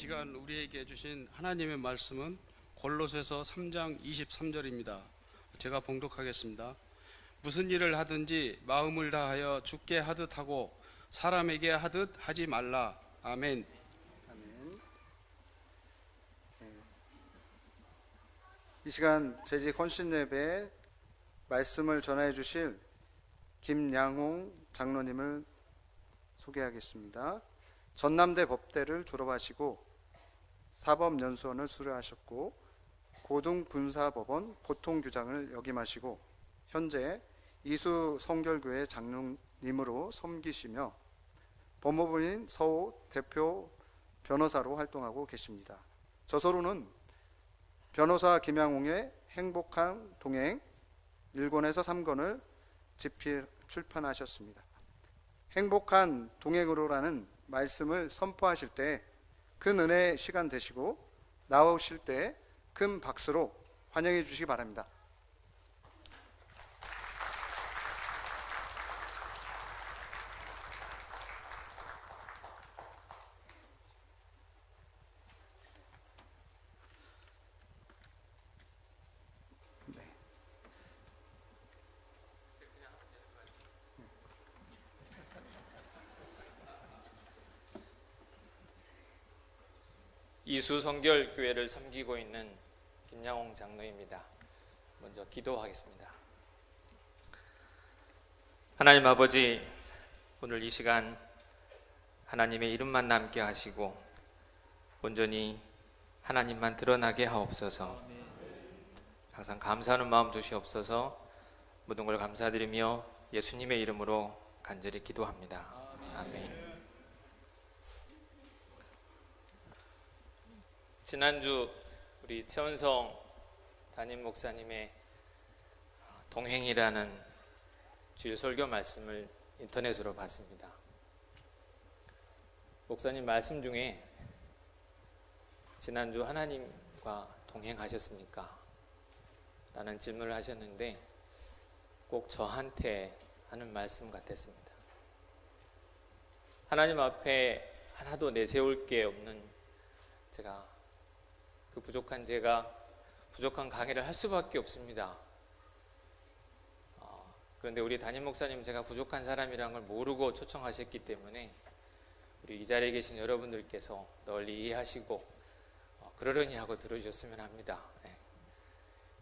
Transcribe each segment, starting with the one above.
시간 우리에게 주신 하나님의 말씀은 골로새서 3장 23절입니다. 제가 봉독하겠습니다. 무슨 일을 하든지 마음을 다하여 주께 하듯 하고 사람에게 하듯 하지 말라. 아멘. 아멘. 이 시간 재직 헌신 예배 말씀을 전해 주실 김양홍 장로님을 소개하겠습니다. 전남대 법대를 졸업하시고 사법연수원을 수료하셨고 고등군사법원 보통규장을 역임하시고 현재 이수 성결교회 장로님으로 섬기시며 법무부인 서호 대표 변호사로 활동하고 계십니다. 저서로는 변호사 김양홍의 행복한 동행 1권에서 3권을 집필 출판하셨습니다. 행복한 동행으로라는 말씀을 선포하실 때 큰 은혜의 시간 되시고 나오실 때 큰 박수로 환영해 주시기 바랍니다. 이수성결교회를 섬기고 있는 김양홍 장로입니다. 먼저 기도하겠습니다. 하나님 아버지, 오늘 이 시간 하나님의 이름만 남게 하시고 온전히 하나님만 드러나게 하옵소서. 항상 감사하는 마음 주시옵소서. 모든 걸 감사드리며 예수님의 이름으로 간절히 기도합니다. 아멘. 지난주 우리 최원성 담임 목사님의 동행이라는 주일 설교 말씀을 인터넷으로 봤습니다. 목사님 말씀 중에 지난주 하나님과 동행하셨습니까? 라는 질문을 하셨는데 꼭 저한테 하는 말씀 같았습니다. 하나님 앞에 하나도 내세울 게 없는 제가, 그 부족한 제가 부족한 강의를 할 수밖에 없습니다. 그런데 우리 담임 목사님 제가 부족한 사람이란 걸 모르고 초청하셨기 때문에 우리 이 자리에 계신 여러분들께서 널리 이해하시고 그러려니 하고 들어주셨으면 합니다.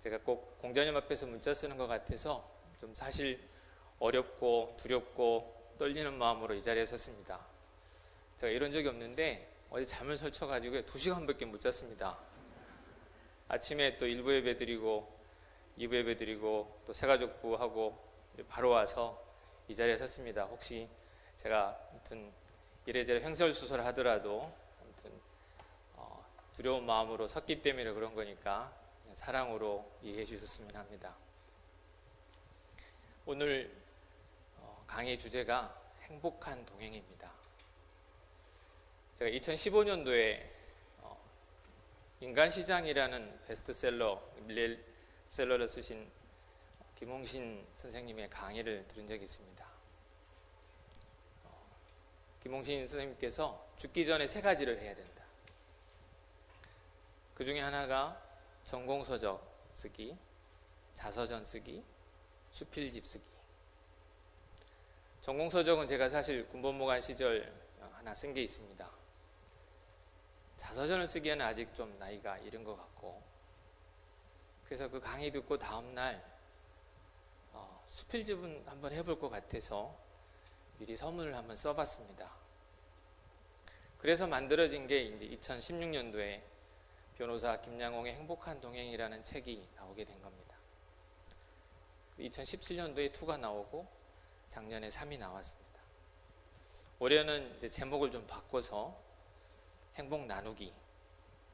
제가 꼭 공자님 앞에서 문자 쓰는 것 같아서 좀 사실 어렵고 두렵고 떨리는 마음으로 이 자리에 섰습니다. 제가 이런 적이 없는데 어제 잠을 설쳐가지고 2시간밖에 못 잤습니다. 아침에 또 1부 예배 드리고 2부 예배 드리고 또 새가족부 하고 바로 와서 이 자리에 섰습니다. 혹시 제가 아무튼 이래저래 횡설수설 하더라도 아무튼 두려운 마음으로 섰기 때문에 그런 거니까 사랑으로 이해해 주셨으면 합니다. 오늘 강의 주제가 행복한 동행입니다. 제가 2015년도에 인간시장이라는 베스트셀러, 밀레셀러를 쓰신 김홍신 선생님의 강의를 들은 적이 있습니다. 김홍신 선생님께서 죽기 전에 3가지를 해야 된다. 그 중에 하나가 전공서적 쓰기, 자서전 쓰기, 수필집 쓰기. 전공서적은 제가 사실 군법무관 시절 하나 쓴 게 있습니다. 자서전을 쓰기에는 아직 좀 나이가 이른 것 같고, 그래서 그 강의 듣고 다음날 수필집은 한번 해볼 것 같아서 미리 서문을 한번 써봤습니다. 그래서 만들어진 게 이제 2016년도에 변호사 김양홍의 행복한 동행이라는 책이 나오게 된 겁니다. 2017년도에 2가 나오고 작년에 3이 나왔습니다. 올해는 이제 제목을 좀 바꿔서 행복 나누기,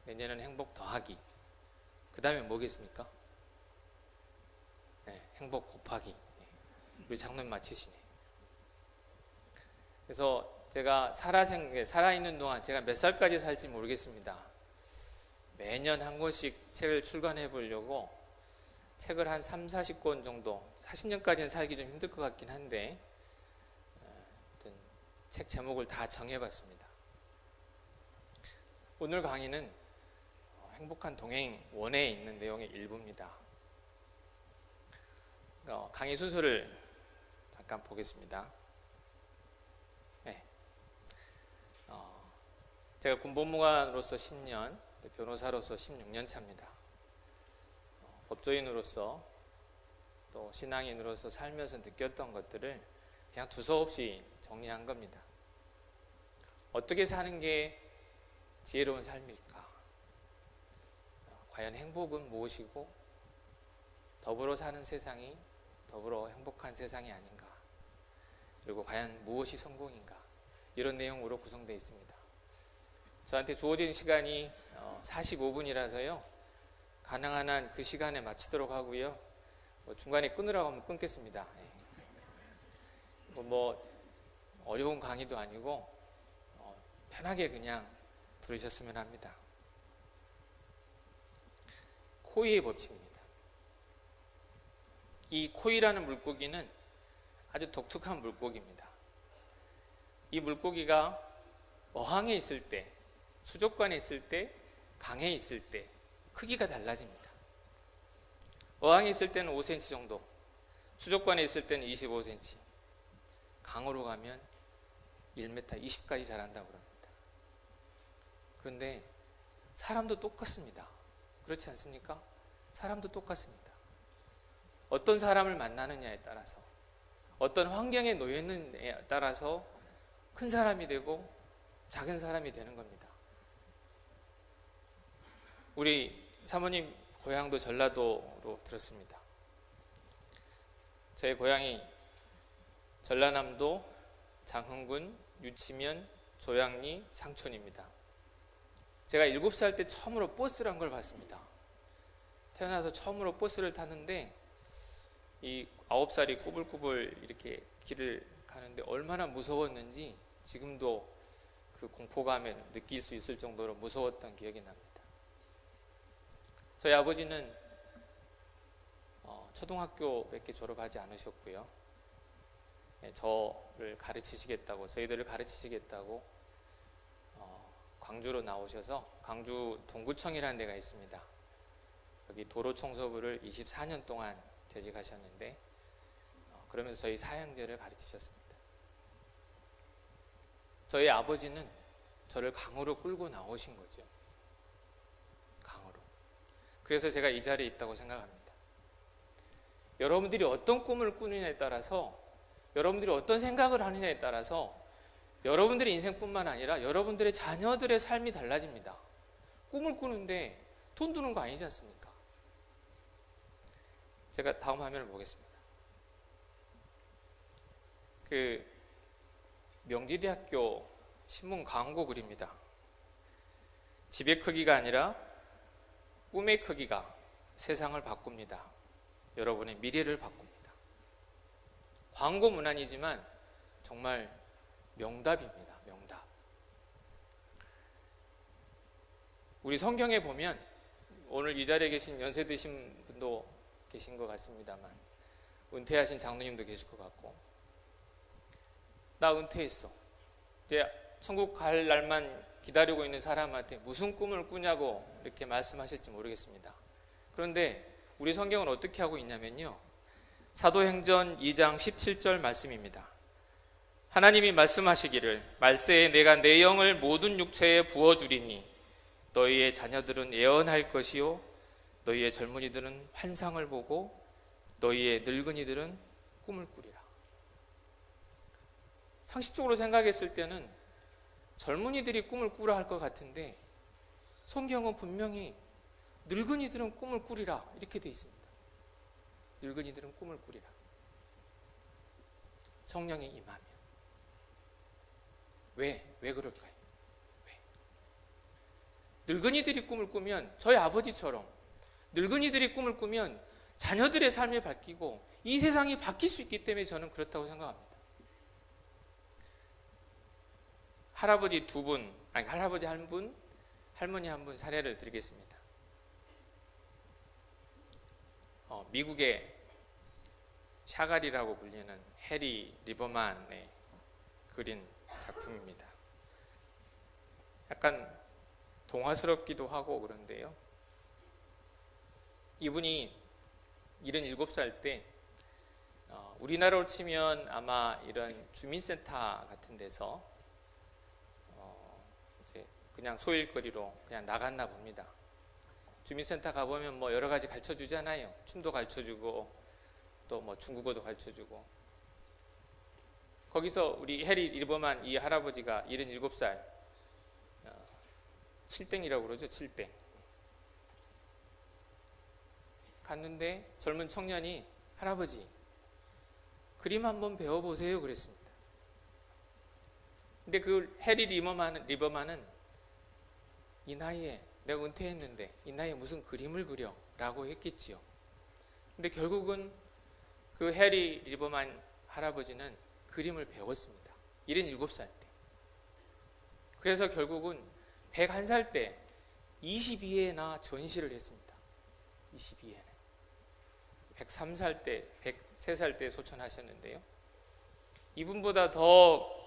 내년은 행복 더하기, 그 다음에 뭐겠습니까? 행복 곱하기. 우리 장로님 맞히시네. 그래서 제가 살아있는 동안 제가 몇 살까지 살지 모르겠습니다. 매년 한 권씩 책을 출간해 보려고 책을 한 30-40권 정도, 40년까지는 살기 좀 힘들 것 같긴 한데 책 제목을 다 정해봤습니다. 오늘 강의는 행복한 동행 원에 있는 내용의 일부입니다. 강의 순서를 잠깐 보겠습니다. 네. 제가 군법무관으로서 10년, 변호사로서 16년 차입니다. 법조인으로서 또 신앙인으로서 살면서 느꼈던 것들을 그냥 두서없이 정리한 겁니다. 어떻게 사는 게 지혜로운 삶일까? 과연 행복은 무엇이고 더불어 사는 세상이 더불어 행복한 세상이 아닌가? 그리고 과연 무엇이 성공인가? 이런 내용으로 구성되어 있습니다. 저한테 주어진 시간이 45분이라서요. 가능한 한 그 시간에 마치도록 하고요. 중간에 끊으라고 하면 끊겠습니다. 어려운 강의도 아니고 편하게 그냥 들으셨으면 합니다. 코이의 법칙입니다. 이 코이라는 물고기는 아주 독특한 물고기입니다. 이 물고기가 어항에 있을 때, 수족관에 있을 때, 강에 있을 때 크기가 달라집니다. 어항에 있을 때는 5cm 정도, 수족관에 있을 때는 25cm, 강으로 가면 1m 20까지 자란다고 합니다. 그런데 사람도 똑같습니다. 그렇지 않습니까? 사람도 똑같습니다. 어떤 사람을 만나느냐에 따라서, 어떤 환경에 놓여있느냐에 따라서 큰 사람이 되고 작은 사람이 되는 겁니다. 우리 사모님 고향도 전라도로 들었습니다. 제 고향이 전라남도 장흥군 유치면 조양리 상촌입니다. 제가 7살 때 처음으로 버스를 한 걸 봤습니다. 태어나서 처음으로 버스를 탔는데 이 9살이 꾸불꾸불 이렇게 길을 가는데 얼마나 무서웠는지 지금도 그 공포감을 느낄 수 있을 정도로 무서웠던 기억이 납니다. 저희 아버지는 초등학교밖에 졸업하지 않으셨고요. 저를 가르치시겠다고, 저희들을 가르치시겠다고 광주로 나오셔서 광주 동구청이라는 데가 있습니다. 여기 도로청소부를 24년 동안 재직하셨는데 그러면서 저희 사형제를 가르치셨습니다. 저희 아버지는 저를 강으로 끌고 나오신 거죠. 강으로. 그래서 제가 이 자리에 있다고 생각합니다. 여러분들이 어떤 꿈을 꾸느냐에 따라서, 여러분들이 어떤 생각을 하느냐에 따라서 여러분들의 인생뿐만 아니라 여러분들의 자녀들의 삶이 달라집니다. 꿈을 꾸는데 돈 드는 거 아니지 않습니까? 제가 다음 화면을 보겠습니다. 명지대학교 신문 광고 글입니다. 집의 크기가 아니라 꿈의 크기가 세상을 바꿉니다. 여러분의 미래를 바꿉니다. 광고 문안이지만 정말 명답입니다. 명답. 우리 성경에 보면 오늘 이 자리에 계신 연세 드신 분도 계신 것 같습니다만 은퇴하신 장로님도 계실 것 같고, 나 은퇴했어, 이제 천국 갈 날만 기다리고 있는 사람한테 무슨 꿈을 꾸냐고 이렇게 말씀하실지 모르겠습니다. 그런데 우리 성경은 어떻게 하고 있냐면요, 사도행전 2장 17절 말씀입니다. 하나님이 말씀하시기를 말세에 내가 내 영을 모든 육체에 부어주리니 너희의 자녀들은 예언할 것이요 너희의 젊은이들은 환상을 보고 너희의 늙은이들은 꿈을 꾸리라. 상식적으로 생각했을 때는 젊은이들이 꿈을 꾸라 할 것 같은데 성경은 분명히 늙은이들은 꿈을 꾸리라 이렇게 돼 있습니다. 늙은이들은 꿈을 꾸리라. 성령이 임하면. 왜 그럴까요? 왜? 늙은이들이 꿈을 꾸면 저희 아버지처럼 늙은이들이 꿈을 꾸면 자녀들의 삶이 바뀌고 이 세상이 바뀔 수 있기 때문에 저는 그렇다고 생각합니다. 할아버지 두 분, 아니 할아버지 한 분, 할머니 한 분 사례를 드리겠습니다. 미국의 샤갈이라고 불리는 해리 리버만의 그린 작품입니다. 약간 동화스럽기도 하고 그런데요. 이분이 77살 때 우리나라로 치면 아마 이런 주민센터 같은 데서 이제 그냥 소일거리로 그냥 나갔나 봅니다. 주민센터 가보면 뭐 여러 가지 가르쳐 주잖아요. 춤도 가르쳐 주고 또 뭐 중국어도 가르쳐 주고. 거기서 우리 해리 리버만 이 할아버지가 77살 7땡이라고 그러죠. 7땡 갔는데 젊은 청년이 할아버지 그림 한번 배워보세요 그랬습니다. 근데 그 해리 리버만은 이 나이에 내가 은퇴했는데 이 나이에 무슨 그림을 그려 라고 했겠지요. 근데 결국은 그 해리 리버만 할아버지는 그림을 배웠습니다. 77살 때. 그래서 결국은 101살 때 22회나 전시를 했습니다. 22회는. 103살 때, 103살 때 소천하셨는데요. 이분보다 더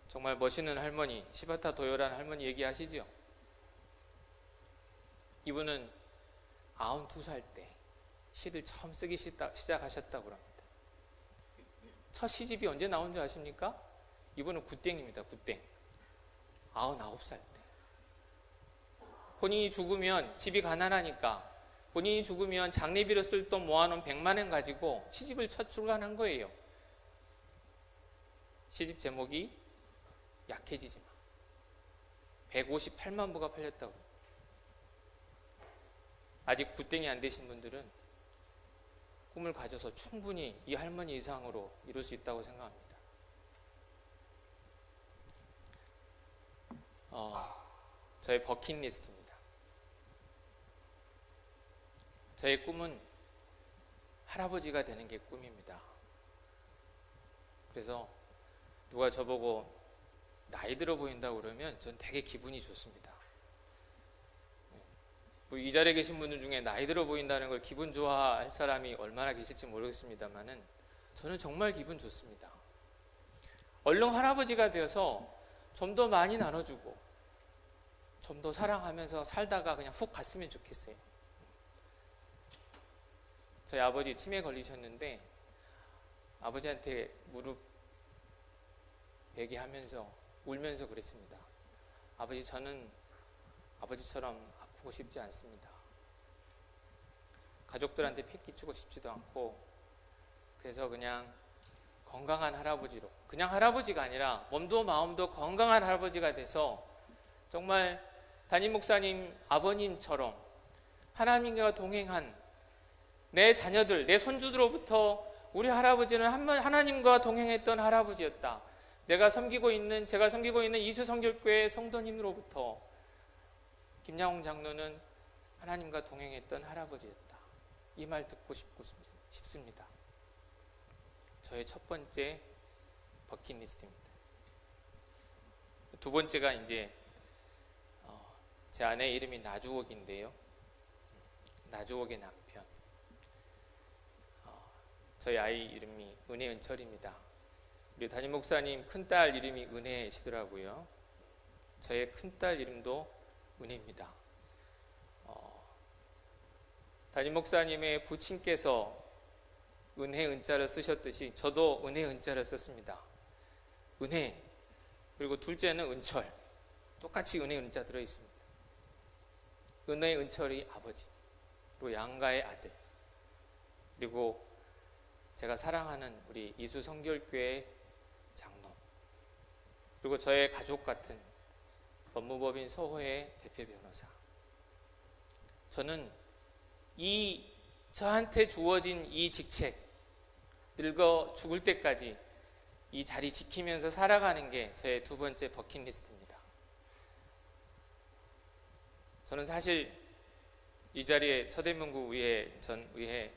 정말 멋있는 할머니, 시바타 도요란 할머니 얘기하시죠? 이분은 92살 때 시를 처음 쓰기 시작하셨다고 합니다. 첫 시집이 언제 나온 줄 아십니까? 이분은 굿땡입니다. 굿땡. 99살 때. 본인이 죽으면 집이 가난하니까 본인이 죽으면 장례비로 쓸 돈 모아놓은 100만 원 가지고 시집을 첫 출간한 거예요. 시집 제목이 약해지지 마. 158만 부가 팔렸다고. 아직 굿땡이 안 되신 분들은 꿈을 가져서 충분히 이 할머니 이상으로 이룰 수 있다고 생각합니다. 저의 버킷리스트입니다. 저의 꿈은 할아버지가 되는 게 꿈입니다. 그래서 누가 저보고 나이 들어 보인다고 그러면 전 되게 기분이 좋습니다. 이 자리에 계신 분들 중에 나이 들어 보인다는 걸 기분 좋아할 사람이 얼마나 계실지 모르겠습니다만은 저는 정말 기분 좋습니다. 얼른 할아버지가 되어서 좀 더 많이 나눠주고 좀 더 사랑하면서 살다가 그냥 훅 갔으면 좋겠어요. 저희 아버지 치매 걸리셨는데 아버지한테 무릎 베기 하면서 울면서 그랬습니다. 아버지, 저는 아버지처럼 아프고 싶지 않습니다. 가족들한테 패기치고 싶지도 않고 그래서 그냥 건강한 할아버지로, 그냥 할아버지가 아니라 몸도 마음도 건강한 할아버지가 돼서 정말 담임 목사님 아버님처럼 하나님과 동행한 내 자녀들, 내 손주들로부터 우리 할아버지는 하나님과 동행했던 할아버지였다. 제가 섬기고 있는 이수성결교회 성도님으로부터 김양홍 장로는 하나님과 동행했던 할아버지였다. 이 말 듣고 싶습니다. 저의 첫 번째 버킷리스트입니다. 두 번째가 이제 제 아내 이름이 나주옥인데요. 나주옥의 남편. 저희 아이 이름이 은혜은철입니다. 우리 담임 목사님 큰딸 이름이 은혜시더라고요. 저의 큰딸 이름도 은혜입니다. 담임 목사님의 부친께서 은혜 은자를 쓰셨듯이 저도 은혜 은자를 썼습니다. 은혜, 그리고 둘째는 은철, 똑같이 은혜 은자 들어있습니다. 은혜 은철이 아버지, 그리고 양가의 아들, 그리고 제가 사랑하는 우리 이수 성결교회 장로, 그리고 저의 가족 같은 법무법인 서호의 대표 변호사. 저는 저한테 주어진 이 직책, 늙어 죽을 때까지 이 자리 지키면서 살아가는 게 저의 두 번째 버킷리스트입니다. 저는 사실 이 자리에 서대문구 의회 전 의회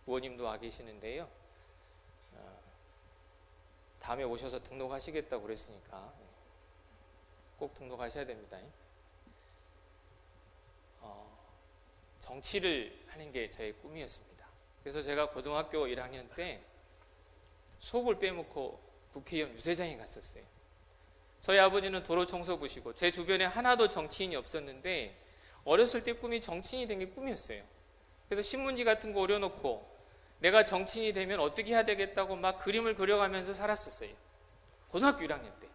의원님도 와 계시는데요. 다음에 오셔서 등록하시겠다고 그랬으니까 꼭 등록하셔야 됩니다. 정치를 하는 게 저의 꿈이었습니다. 그래서 제가 고등학교 1학년 때 수업을 빼먹고 국회의원 유세장에 갔었어요. 저희 아버지는 도로 청소부시고 제 주변에 하나도 정치인이 없었는데 어렸을 때 꿈이 정치인이 된 게 꿈이었어요. 그래서 신문지 같은 거 오려놓고 내가 정치인이 되면 어떻게 해야 되겠다고 막 그림을 그려가면서 살았었어요. 고등학교 1학년 때.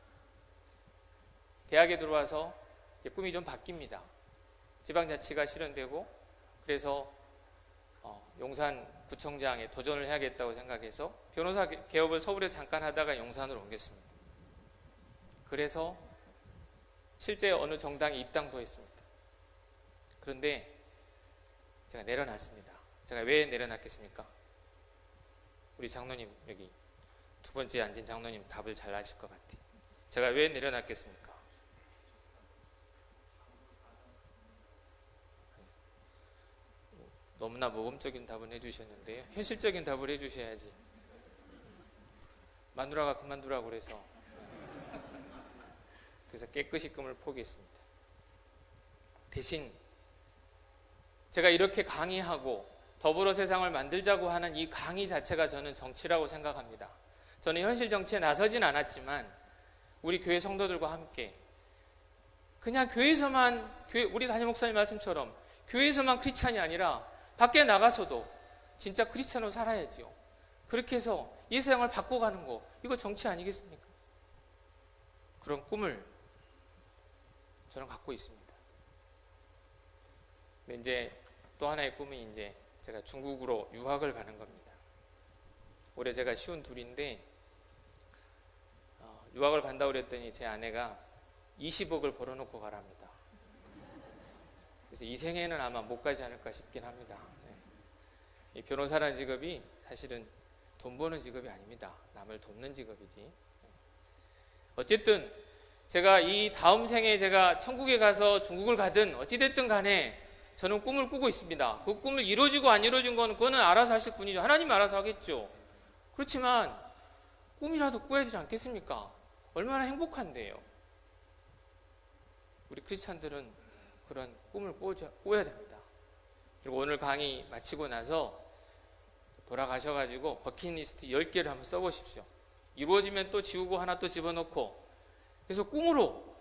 대학에 들어와서 이제 꿈이 좀 바뀝니다. 지방자치가 실현되고 그래서 용산구청장에 도전을 해야겠다고 생각해서 변호사 개업을 서울에 잠깐 하다가 용산으로 옮겼습니다. 그래서 실제 어느 정당에 입당도 했습니다. 그런데 제가 내려놨습니다. 제가 왜 내려놨겠습니까? 우리 장로님, 여기 두 번째 앉은 장로님 답을 잘 아실 것 같아요. 제가 왜 내려놨겠습니까? 너무나 모범적인 답은 해주셨는데요. 현실적인 답을 해주셔야지. 마누라가 그만두라고 그래서 깨끗이 꿈을 포기했습니다. 대신 제가 이렇게 강의하고 더불어 세상을 만들자고 하는 이 강의 자체가 저는 정치라고 생각합니다. 저는 현실 정치에 나서진 않았지만 우리 교회 성도들과 함께 그냥 교회에서만, 우리 담임 목사님 말씀처럼 교회에서만 크리스찬이 아니라 밖에 나가서도 진짜 크리스찬으로 살아야지요. 그렇게 해서 이 세상을 바꿔가는 거, 이거 정치 아니겠습니까? 그런 꿈을 저는 갖고 있습니다. 근데 이제 또 하나의 꿈은 이제 제가 중국으로 유학을 가는 겁니다. 올해 제가 쉬운 둘인데 유학을 간다고 그랬더니 제 아내가 20억을 벌어놓고 가랍니다. 그래서 이 생에는 아마 못 가지 않을까 싶긴 합니다. 이 변호사라는 직업이 사실은 돈 버는 직업이 아닙니다. 남을 돕는 직업이지. 어쨌든 제가 이 다음 생에 제가 천국에 가서 중국을 가든 어찌됐든 간에 저는 꿈을 꾸고 있습니다. 그 꿈을 이루어지고 안 이루어진 거는 그거는 알아서 하실 분이죠. 하나님이 알아서 하겠죠. 그렇지만 꿈이라도 꾸어야 되지 않겠습니까? 얼마나 행복한데요. 우리 크리스찬들은 그런 꿈을 꾸어야 됩니다. 그리고 오늘 강의 마치고 나서 돌아가셔가지고 버킷리스트 10개를 한번 써보십시오. 이루어지면 또 지우고 하나 또 집어넣고, 그래서 꿈으로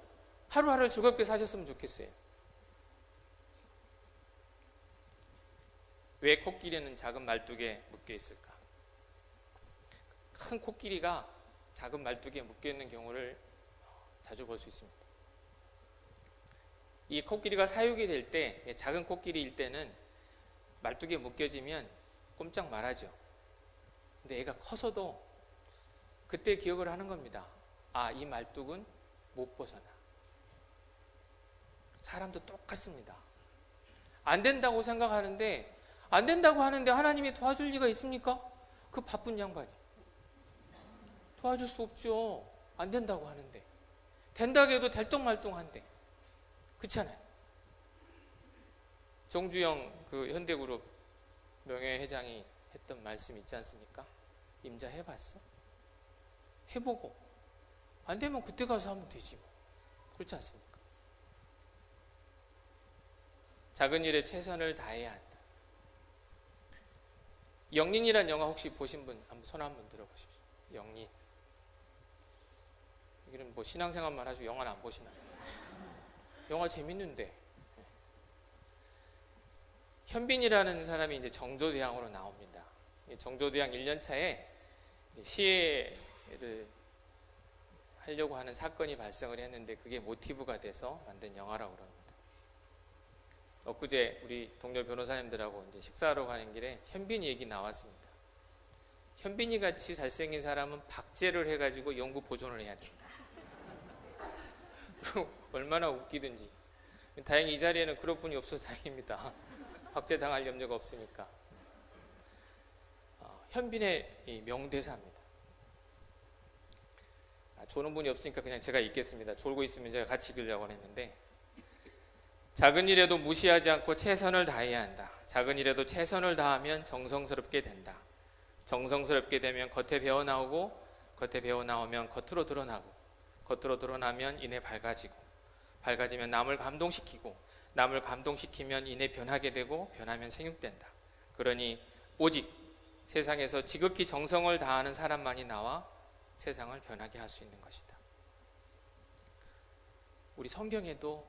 하루하루를 즐겁게 사셨으면 좋겠어요. 왜 코끼리는 작은 말뚝에 묶여 있을까? 큰 코끼리가 작은 말뚝에 묶여 있는 경우를 자주 볼 수 있습니다. 이 코끼리가 사육이 될 때, 작은 코끼리일 때는 말뚝에 묶여지면 꼼짝 말하죠. 근데 애가 커서도 그때 기억을 하는 겁니다. 아, 이 말뚝은 못 벗어나. 사람도 똑같습니다. 안 된다고 생각하는데, 안 된다고 하는데 하나님이 도와줄 리가 있습니까? 그 바쁜 양반이. 도와줄 수 없죠. 안 된다고 하는데. 된다고 해도 될똥말똥한데. 그렇잖아요. 정주영 그 현대그룹 명예회장이 했던 말씀 있지 않습니까? 임자 해봤어? 해보고 안 되면 그때 가서 하면 되지 뭐. 그렇지 않습니까? 작은 일에 최선을 다해야 한다. 영린이란 영화 혹시 보신 분 한번 손 한번 들어보십시오. 영린. 여기는 뭐 신앙생활만 하시고 영화는 안 보시나요? 영화 재밌는데. 현빈이라는 사람이 이제 정조대왕으로 나옵니다. 정조대왕 1년차에 시해를 하려고 하는 사건이 발생을 했는데 그게 모티브가 돼서 만든 영화라고 그럽니다. 엊그제 우리 동료 변호사님들하고 이제 식사하러 가는 길에 현빈이 얘기 나왔습니다. 현빈이 같이 잘생긴 사람은 박제를 해가지고 영구 보존을 해야 된다. 얼마나 웃기든지. 다행히 이 자리에는 그럴 분이 없어서 다행입니다. 박제당할 염려가 없으니까. 현빈의 이 명대사입니다. 조는 분이 없으니까 그냥 제가 읽겠습니다. 졸고 있으면 제가 같이 읽으려고 했는데, 작은 일에도 무시하지 않고 최선을 다해야 한다. 작은 일에도 최선을 다하면 정성스럽게 된다. 정성스럽게 되면 겉에 배어나오고, 겉에 배어나오면 겉으로 드러나고, 겉으로 드러나면 이내 밝아지고, 밝아지면 남을 감동시키고, 남을 감동시키면 이내 변하게 되고, 변하면 생육된다. 그러니 오직 세상에서 지극히 정성을 다하는 사람만이 나와 세상을 변하게 할 수 있는 것이다. 우리 성경에도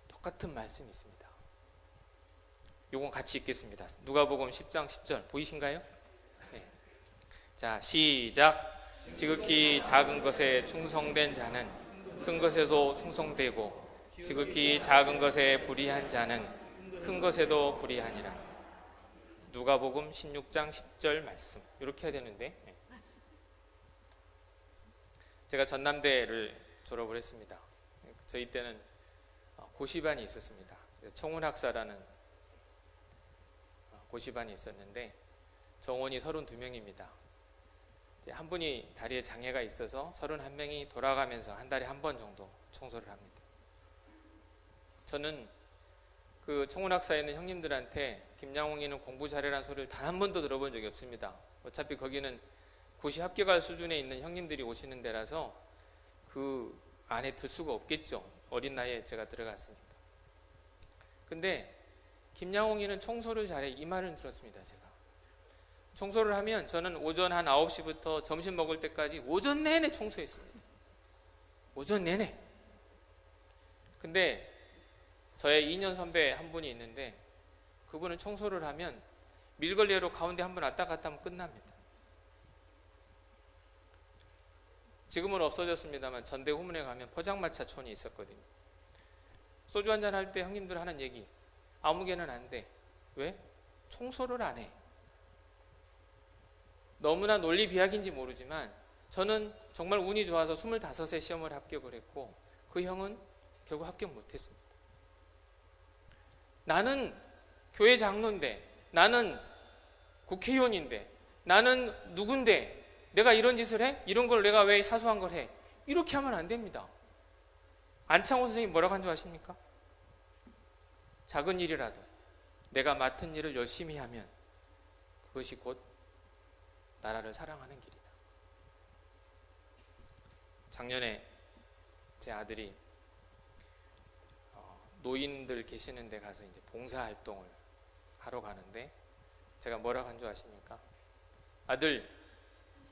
똑같은 말씀이 있습니다. 요건 같이 읽겠습니다. 누가복음 10장 10절 보이신가요? 네. 자, 시작. 지극히 작은 것에 충성된 자는 큰 것에도 충성되고 지극히 작은 것에 불의한 자는 큰 것에도 불의하니라. 누가복음 16장 10절 말씀. 이렇게 해야 되는데, 제가 전남대를 졸업을 했습니다. 저희 때는 고시반이 있었습니다. 청운학사라는 고시반이 있었는데 정원이 32명입니다. 한 분이 다리에 장애가 있어서 31명이 돌아가면서 한 달에 한 번 정도 청소를 합니다. 저는 그 청운학사에 있는 형님들한테 김양홍이는 공부 잘해라는 소리를 단 한 번도 들어본 적이 없습니다. 어차피 거기는 고시 합격할 수준에 있는 형님들이 오시는 데라서 그 안에 들 수가 없겠죠. 어린 나이에 제가 들어갔으니까. 근데 김양홍이는 청소를 잘해, 이 말은 들었습니다. 제가 청소를 하면 저는 오전 한 9시부터 점심 먹을 때까지 오전 내내 청소했습니다. 오전 내내. 근데 저의 2년 선배 한 분이 있는데 그분은 청소를 하면 밀걸레로 가운데 한 번 왔다 갔다 하면 끝납니다. 지금은 없어졌습니다만 전대 후문에 가면 포장마차 촌이 있었거든요. 소주 한잔 할 때 형님들 하는 얘기, 아무개는 안 돼. 왜? 청소를 안 해. 너무나 논리 비약인지 모르지만 저는 정말 운이 좋아서 25세 시험을 합격을 했고 그 형은 결국 합격 못했습니다. 나는 교회 장로인데, 나는 국회의원인데, 나는 누군데 내가 이런 짓을 해? 이런 걸 내가 왜 사소한 걸 해? 이렇게 하면 안 됩니다. 안창호 선생님이 뭐라고 한 줄 아십니까? 작은 일이라도 내가 맡은 일을 열심히 하면 그것이 곧 나라를 사랑하는 길이다. 작년에 제 아들이 노인들 계시는 데 가서 이제 봉사활동을 하러 가는데 제가 뭐라고 한 줄 아십니까? 아들,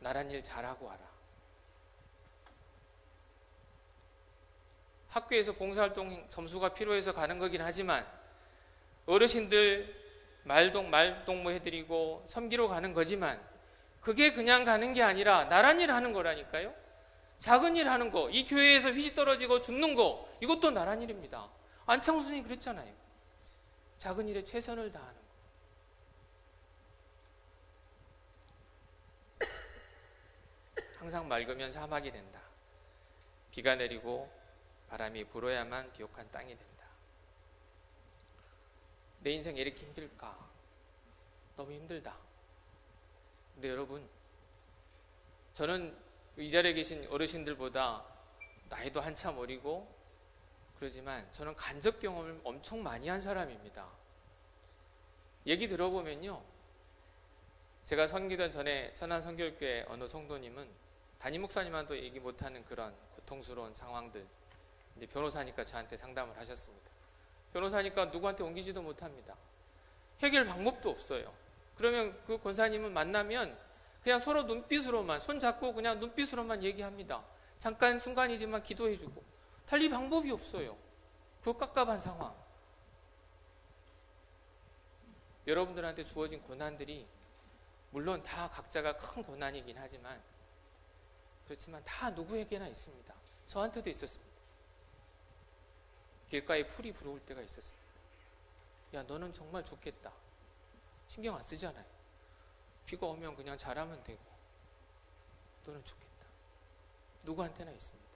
나란 일 잘하고 와라. 학교에서 봉사활동 점수가 필요해서 가는 거긴 하지만 어르신들 말동무 해드리고 섬기러 가는 거지만 그게 그냥 가는 게 아니라 나란 일 하는 거라니까요. 작은 일 하는 거, 이 교회에서 휘지 떨어지고 죽는 거, 이것도 나란 일입니다. 안창호 선생님이 그랬잖아요. 작은 일에 최선을 다하는 거. 항상 맑으면 사막이 된다. 비가 내리고 바람이 불어야만 비옥한 땅이 된다. 내 인생 왜 이렇게 힘들까? 너무 힘들다. 근데 여러분, 저는 이 자리에 계신 어르신들보다 나이도 한참 어리고 그러지만 저는 간접 경험을 엄청 많이 한 사람입니다. 얘기 들어보면요, 제가 섬기던 전에 천안성결교회 어느 성도님은 담임 목사님한테도 얘기 못하는 그런 고통스러운 상황들, 이제 변호사니까 저한테 상담을 하셨습니다. 변호사니까 누구한테 옮기지도 못합니다. 해결 방법도 없어요. 그러면 그 권사님은 만나면 그냥 서로 눈빛으로만, 손 잡고 그냥 눈빛으로만 얘기합니다. 잠깐 순간이지만 기도해주고 달리 방법이 없어요. 그 깝깝한 상황. 여러분들한테 주어진 고난들이 물론 다 각자가 큰 고난이긴 하지만 그렇지만 다 누구에게나 있습니다. 저한테도 있었습니다. 길가에 풀이 불어올 때가 있었습니다. 야, 너는 정말 좋겠다. 신경 안 쓰잖아요. 비가 오면 그냥 자라면 되고 너는 좋겠다. 누구한테나 있습니다.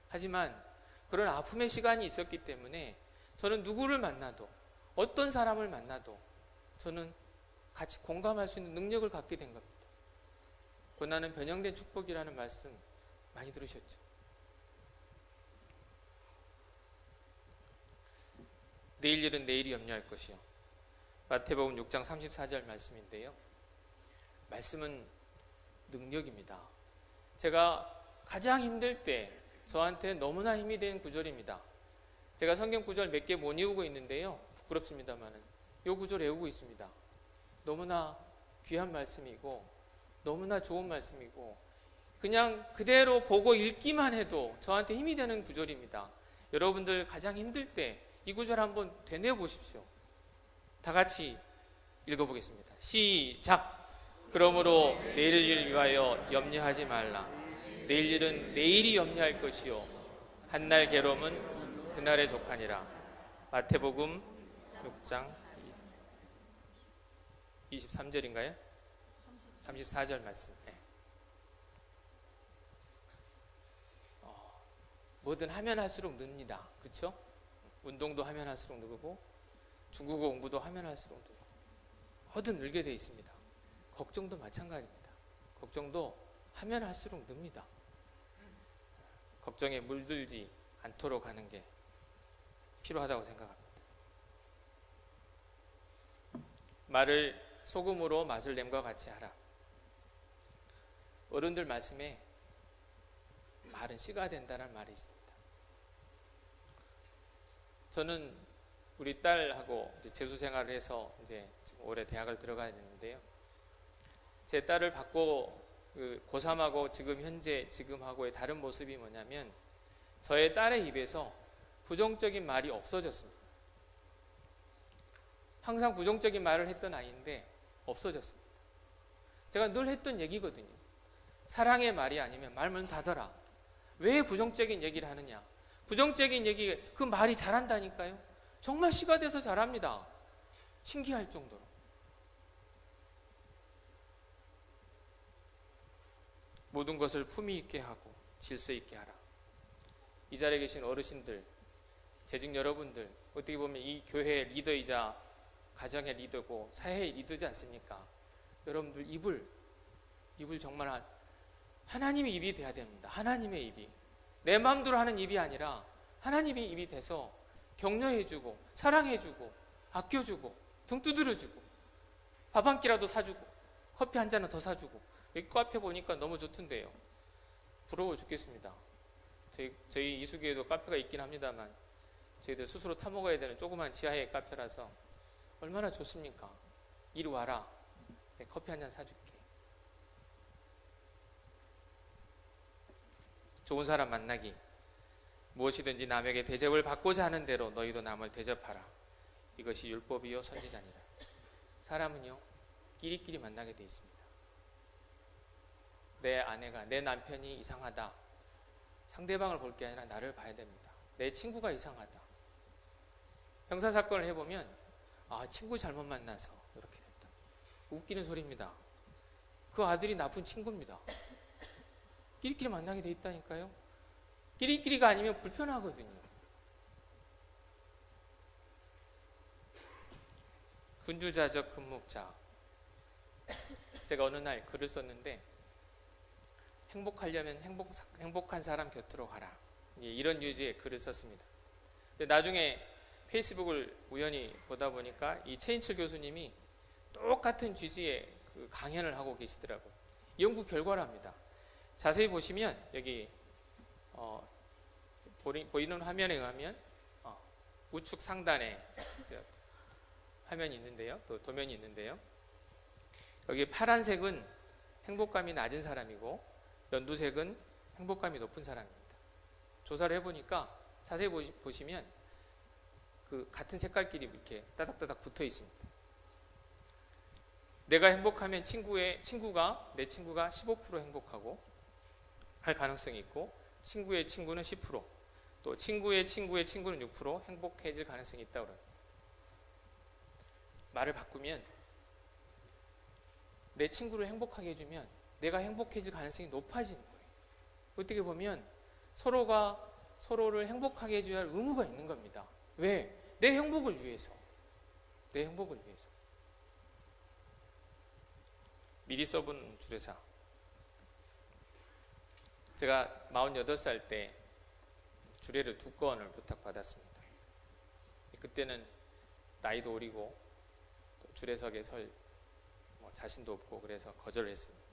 하지만 그런 아픔의 시간이 있었기 때문에 저는 누구를 만나도 어떤 사람을 만나도 저는 같이 공감할 수 있는 능력을 갖게 된 겁니다. 고난은 변형된 축복이라는 말씀 많이 들으셨죠? 내일 일은 내일이 염려할 것이요. 마태복음 6장 34절 말씀인데요. 말씀은 능력입니다. 제가 가장 힘들 때 저한테 너무나 힘이 된 구절입니다. 제가 성경 구절 몇 개 못 외우고 있는데요. 부끄럽습니다만은 이 구절 외우고 있습니다. 너무나 귀한 말씀이고 너무나 좋은 말씀이고 그냥 그대로 보고 읽기만 해도 저한테 힘이 되는 구절입니다. 여러분들 가장 힘들 때 이 구절 한번 되뇌어 보십시오. 다 같이 읽어보겠습니다. 시작. 그러므로 내일 일 위하여 염려하지 말라. 내일 일은 내일이 염려할 것이요 한날 괴로움은 그날의 족하니라. 마태복음 6장 23절인가요? 34절 말씀. 뭐든 하면 할수록 늡니다. 그렇죠? 운동도 하면 할수록 늘고 중국어 공부도 하면 할수록 늘고 허든 늘게 돼 있습니다. 걱정도 마찬가지입니다. 걱정도 하면 할수록 늡니다. 걱정에 물들지 않도록 하는 게 필요하다고 생각합니다. 말을 소금으로 맛을 냄과 같이 하라. 어른들 말씀에 말은 씨가 된다는 말이 있습니다. 저는 우리 딸하고 이제 재수 생활을 해서 이제 지금 올해 대학을 들어가야 되는데요. 제 딸을 받고 고3하고 지금하고의 다른 모습이 뭐냐면 저의 딸의 입에서 부정적인 말이 없어졌습니다. 항상 부정적인 말을 했던 아이인데 없어졌습니다. 제가 늘 했던 얘기거든요. 사랑의 말이 아니면 말문 닫아라. 왜 부정적인 얘기를 하느냐? 부정적인 얘기, 그 말이 잘한다니까요. 정말 씨가 돼서 잘합니다. 신기할 정도로. 모든 것을 품위 있게 하고 질서 있게 하라. 이 자리에 계신 어르신들, 재직 여러분들, 어떻게 보면 이 교회의 리더이자 가정의 리더고 사회의 리더지 않습니까? 여러분들 입을 정말 하나님의 입이 돼야 됩니다. 하나님의 입이. 내 마음대로 하는 입이 아니라 하나님의 입이 돼서 격려해주고 사랑해주고 아껴주고 등 두드려주고 밥 한 끼라도 사주고 커피 한 잔은 더 사주고. 여기 카페 보니까 너무 좋던데요. 부러워 죽겠습니다. 저희 이수교에도 카페가 있긴 합니다만 저희들 스스로 타먹어야 되는 조그만 지하의 카페라서 얼마나 좋습니까? 이리 와라. 내 커피 한 잔 사줄게. 좋은 사람 만나기. 무엇이든지 남에게 대접을 받고자 하는 대로 너희도 남을 대접하라. 이것이 율법이요 선지자니라. 사람은요 끼리끼리 만나게 돼 있습니다. 내 아내가, 내 남편이 이상하다. 상대방을 볼 게 아니라 나를 봐야 됩니다. 내 친구가 이상하다. 형사사건을 해보면 친구 잘못 만나서 이렇게 됐다. 웃기는 소리입니다. 그 아들이 나쁜 친구입니다. 끼리끼리 만나게 돼 있다니까요. 끼리끼리가 아니면 불편하거든요. 군주자적 금목자. 제가 어느 날 글을 썼는데 행복하려면 행복한 사람 곁으로 가라. 이런 유지의 글을 썼습니다. 근데 나중에 페이스북을 우연히 보다 보니까 이 최인철 교수님이 똑같은 취지의 그 강연을 하고 계시더라고요. 연구 결과랍니다. 자세히 보시면 여기 보이는 화면에 의하면 우측 상단에 화면이 있는데요. 또 도면이 있는데요. 여기 파란색은 행복감이 낮은 사람이고 연두색은 행복감이 높은 사람입니다. 조사를 해보니까 자세히 보시면 그 같은 색깔끼리 이렇게 따닥따닥 붙어 있습니다. 내가 행복하면 내 친구가 15% 행복하고 할 가능성이 있고 친구의 친구는 10%, 또 친구의 친구의 친구는 6% 행복해질 가능성이 있다고 그래요. 말을 바꾸면 내 친구를 행복하게 해주면 내가 행복해질 가능성이 높아지는 거예요. 어떻게 보면 서로가 서로를 행복하게 해줘야 할 의무가 있는 겁니다. 왜? 내 행복을 위해서. 내 행복을 위해서. 미리 써본 주례사. 제가 48살 때 주례를 2건을 부탁받았습니다. 그때는 나이도 어리고 또 주례석에 설 자신도 없고 그래서 거절을 했습니다.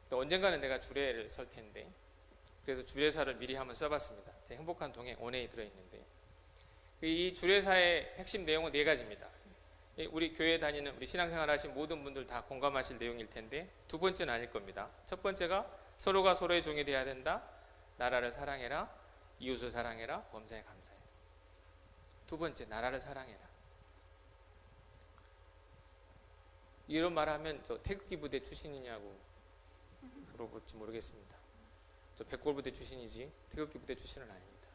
또 언젠가는 내가 주례를 설 텐데 그래서 주례사를 미리 한번 써봤습니다. 제 행복한 동행 원회에 들어있는데 이 주례사의 핵심 내용은 4가지입니다. 우리 교회 다니는 우리 신앙생활 하신 모든 분들 다 공감하실 내용일 텐데 두 번째는 아닐 겁니다. 첫 번째가 서로가 서로의 종이 되어야 된다. 나라를 사랑해라. 이웃을 사랑해라. 범사에 감사해라. 두 번째, 나라를 사랑해라. 이런 말하면 저 태극기 부대 출신이냐고 물어볼지 모르겠습니다. 저 백골부대 출신이지 태극기 부대 출신은 아닙니다.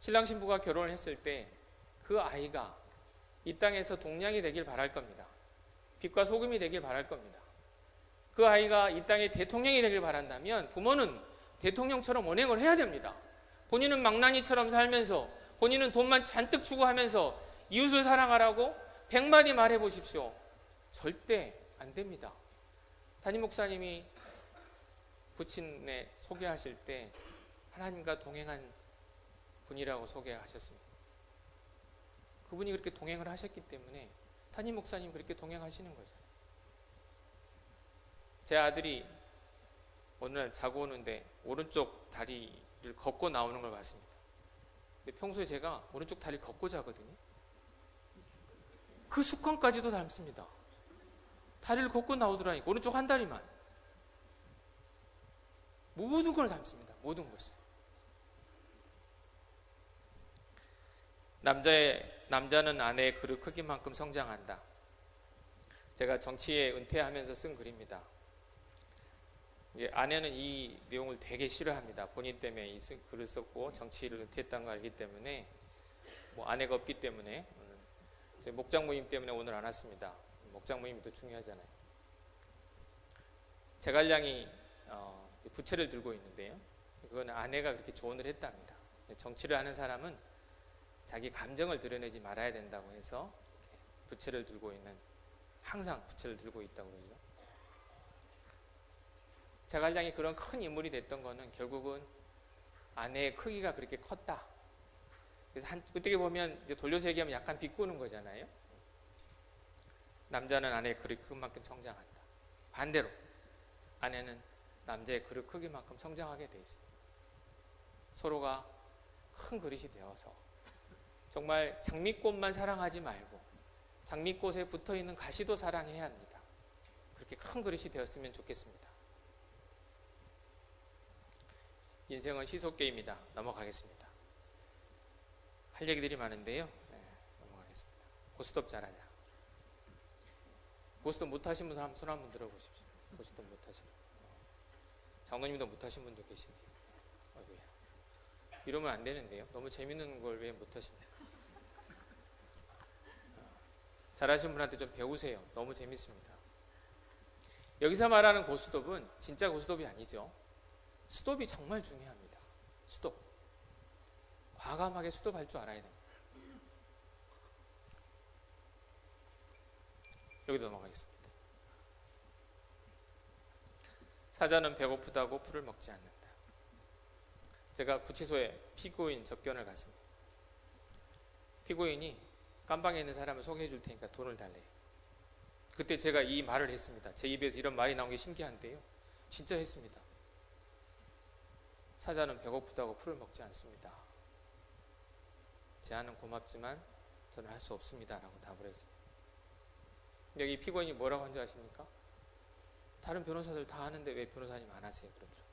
신랑 신부가 결혼을 했을 때 그 아이가 이 땅에서 동량이 되길 바랄 겁니다. 빛과 소금이 되길 바랄 겁니다. 그 아이가 이 땅의 대통령이 되길 바란다면 부모는 대통령처럼 언행을 해야 됩니다. 본인은 망나니처럼 살면서 본인은 돈만 잔뜩 추구하면서 이웃을 사랑하라고 100마디 말해 보십시오. 절대 안 됩니다. 담임 목사님이 부친에 소개하실 때 하나님과 동행한 분이라고 소개하셨습니다. 그분이 그렇게 동행을 하셨기 때문에 담임 목사님 그렇게 동행하시는 거잖아요. 제 아들이 어느 날 자고 오는데 오른쪽 다리를 걷고 나오는 걸 봤습니다. 근데 평소에 제가 오른쪽 다리 걷고 자거든요. 그 습관까지도 닮습니다. 다리를 걷고 나오더라니까 오른쪽 한 다리만. 모든 걸 닮습니다. 모든 것을. 남자는 아내의 그릇 크기만큼 성장한다. 제가 정치에 은퇴하면서 쓴 글입니다. 아내는 이 내용을 되게 싫어합니다. 본인 때문에 이 글을 썼고 정치를 은퇴했다는 걸 알기 때문에 뭐 아내가 없기 때문에 목장 모임 때문에 오늘 안 왔습니다. 목장 모임이 더 중요하잖아요. 제갈량이 부채를 들고 있는데요. 그건 아내가 그렇게 조언을 했답니다. 정치를 하는 사람은 자기 감정을 드러내지 말아야 된다고 해서 부채를 들고 있는, 항상 부채를 들고 있다고 그러죠. 제갈량이 그런 큰 인물이 됐던 거는 결국은 아내의 크기가 그렇게 컸다. 그래서 어떻게 보면 이제 돌려서 얘기하면 약간 비꼬는 거잖아요. 남자는 아내의 그릇 크기만큼 성장한다. 반대로 아내는 남자의 그릇 크기만큼 성장하게 돼 있습니다. 서로가 큰 그릇이 되어서 정말 장미꽃만 사랑하지 말고 장미꽃에 붙어있는 가시도 사랑해야 합니다. 그렇게 큰 그릇이 되었으면 좋겠습니다. 인생은 시소게임이다. 넘어가겠습니다. 할 얘기들이 많은데요. 넘어가겠습니다. 고스톱 잘하자. 고스톱 못하신 분 손 한번 들어보십시오. 고스톱 못하시는 장로님도 못하신 분도 계시네요. 어이구야. 이러면 안 되는데요. 너무 재밌는 걸 왜 못하십니까? 잘하시는 분한테 좀 배우세요. 너무 재밌습니다. 여기서 말하는 고스톱은 진짜 고스톱이 아니죠. 스톱이 정말 중요합니다. 스톱. 과감하게 스톱할 줄 알아야 됩니다. 여기도 넘어가겠습니다. 사자는 배고프다고 풀을 먹지 않는다. 제가 구치소에 피고인 접견을 갔습니다. 피고인이 깜방에 있는 사람을 소개해 줄 테니까 돈을 달래요. 그때 제가 이 말을 했습니다. 제 입에서 이런 말이 나온 게 신기한데요. 진짜 했습니다. 사자는 배고프다고 풀을 먹지 않습니다. 제안은 고맙지만 저는 할 수 없습니다. 라고 답을 했습니다. 여기 피고인이 뭐라고 한 줄 아십니까? 다른 변호사들 다 하는데 왜 변호사님 안 하세요? 그러더라고요.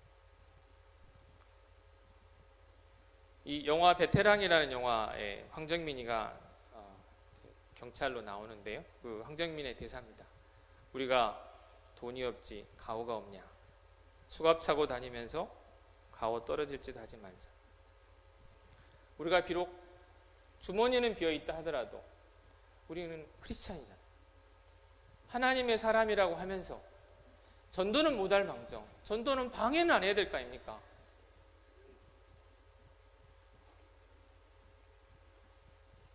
이 영화 베테랑이라는 영화에 황정민이가 경찰로 나오는데요. 그 황정민의 대사입니다. 우리가 돈이 없지 가오가 없냐. 수갑 차고 다니면서 가오 떨어질 짓 하지 말자. 우리가 비록 주머니는 비어있다 하더라도 우리는 크리스찬이잖아요. 하나님의 사람이라고 하면서 전도는 못할 망정, 전도는 방해는 안 해야 될 거 아닙니까?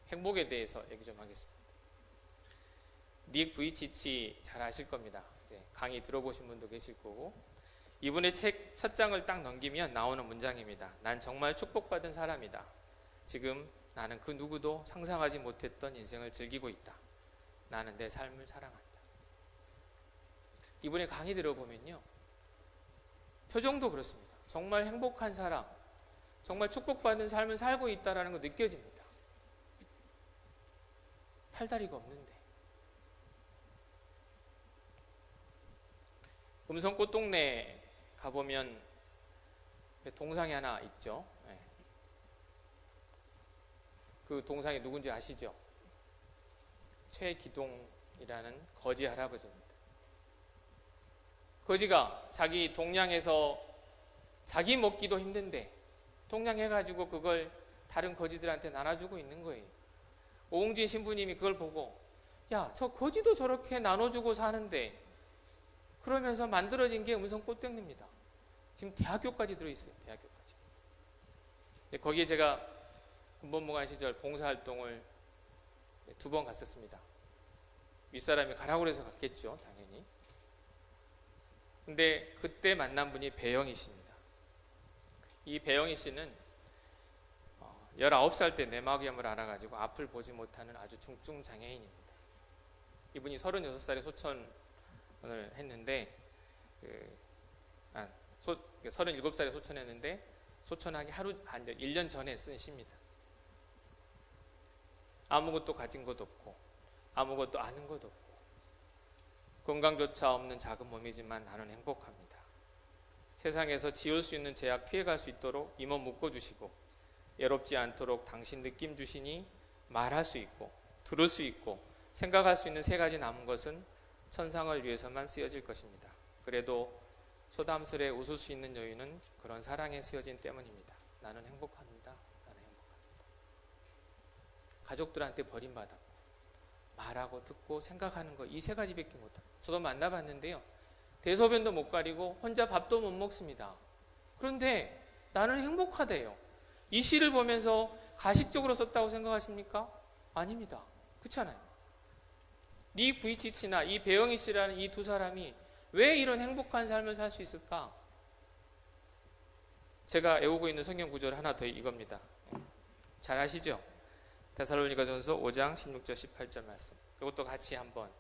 행복에 대해서 얘기 좀 하겠습니다. 닉 부이치치 잘 아실 겁니다. 이제 강의 들어보신 분도 계실 거고, 이분의 책 첫 장을 딱 넘기면 나오는 문장입니다. 난 정말 축복받은 사람이다. 지금 나는 그 누구도 상상하지 못했던 인생을 즐기고 있다. 나는 내 삶을 사랑한다. 이분의 강의 들어보면요, 표정도 그렇습니다. 정말 행복한 사람, 정말 축복받은 삶을 살고 있다는 거 느껴집니다. 팔다리가 없는데. 음성 꽃동네 가보면 동상이 하나 있죠. 예. 그 동상이 누군지 아시죠? 최기동이라는 거지 할아버지입니다. 거지가 자기 동냥해서 자기 먹기도 힘든데 동냥해가지고 그걸 다른 거지들한테 나눠주고 있는 거예요. 오웅진 신부님이 그걸 보고 야, 저 거지도 저렇게 나눠주고 사는데 그러면서 만들어진 게 음성 꽃병입니다. 지금 대학교까지 들어있어요. 대학교까지. 거기에 제가 군법무관 시절 봉사활동을 2번 갔었습니다. 윗사람이 가라고 해서 갔겠죠. 당연히. 근데 그때 만난 분이 배영희 씨입니다. 이 배영희 씨는 19살 때 내막염을 앓아가지고 앞을 보지 못하는 아주 중증 장애인입니다. 이분이 36살에 소천을 했는데 37살에 소천했는데 소천하기 1년 전에 쓴 시입니다. 아무것도 가진 것 없고 아무것도 아는 것 없고 건강조차 없는 작은 몸이지만 나는 행복합니다. 세상에서 지을 수 있는 죄악 피해갈 수 있도록 이 몸 묶어주시고 외롭지 않도록 당신 느낌 주시니 말할 수 있고 들을 수 있고 생각할 수 있는 3가지 남은 것은 천상을 위해서만 쓰여질 것입니다. 그래도 소담스레 웃을 수 있는 여유는 그런 사랑에 쓰여진 때문입니다. 나는 행복합니다. 나는 행복합니다. 가족들한테 버림받았고 말하고 듣고 생각하는 거 이 3가지밖에 못합니다. 저도 만나봤는데요. 대소변도 못 가리고 혼자 밥도 못 먹습니다. 그런데 나는 행복하대요. 이 시를 보면서 가식적으로 썼다고 생각하십니까? 아닙니다. 그렇잖아요. 리 부이치치나 이 배영희 씨라는 이 2 사람이 왜 이런 행복한 삶을 살 수 있을까? 제가 애우고 있는 성경 구절 하나 더 이겁니다. 잘 아시죠? 데살로니가전서 5장 16절 18절 말씀. 이것도 같이 한번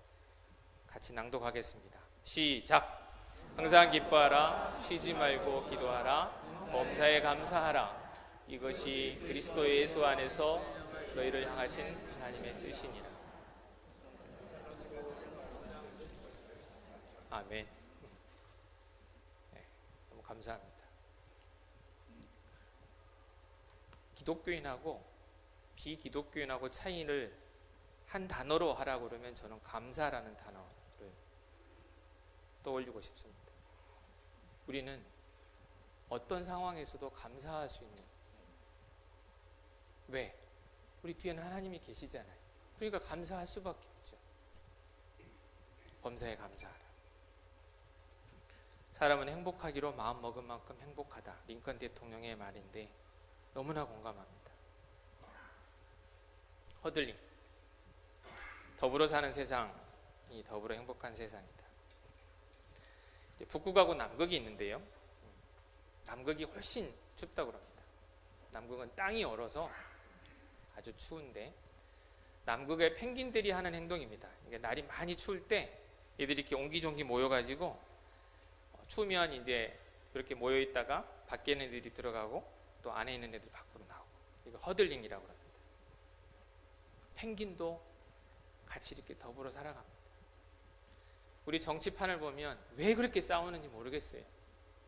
같이 낭독하겠습니다. 시작. 항상 기뻐하라. 쉬지 말고 기도하라. 범사에 감사하라. 이것이 그리스도 예수 안에서 너희를 향하신 하나님의 뜻이니라. 아멘. 네, 너무 감사합니다. 기독교인하고 비기독교인하고 차이를 한 단어로 하라고 그러면 저는 감사라는 단어를 떠올리고 싶습니다. 우리는 어떤 상황에서도 감사할 수 있는, 왜? 우리 뒤에는 하나님이 계시잖아요. 그러니까 감사할 수밖에 없죠. 범사에 감사하라. 사람은 행복하기로 마음먹은 만큼 행복하다. 링컨 대통령의 말인데 너무나 공감합니다. 허들링. 더불어 사는 세상이 더불어 행복한 세상이다. 북극하고 남극이 있는데요. 남극이 훨씬 춥다고 합니다. 남극은 땅이 얼어서 아주 추운데 남극의 펭귄들이 하는 행동입니다. 날이 많이 추울 때 얘들이 이렇게 옹기종기 모여가지고 추우면 이제 이렇게 모여 있다가 밖에 있는 애들이 들어가고 또 안에 있는 애들이 밖으로 나오고, 이거 허들링이라고 합니다. 펭귄도 같이 이렇게 더불어 살아갑니다. 우리 정치판을 보면 왜 그렇게 싸우는지 모르겠어요.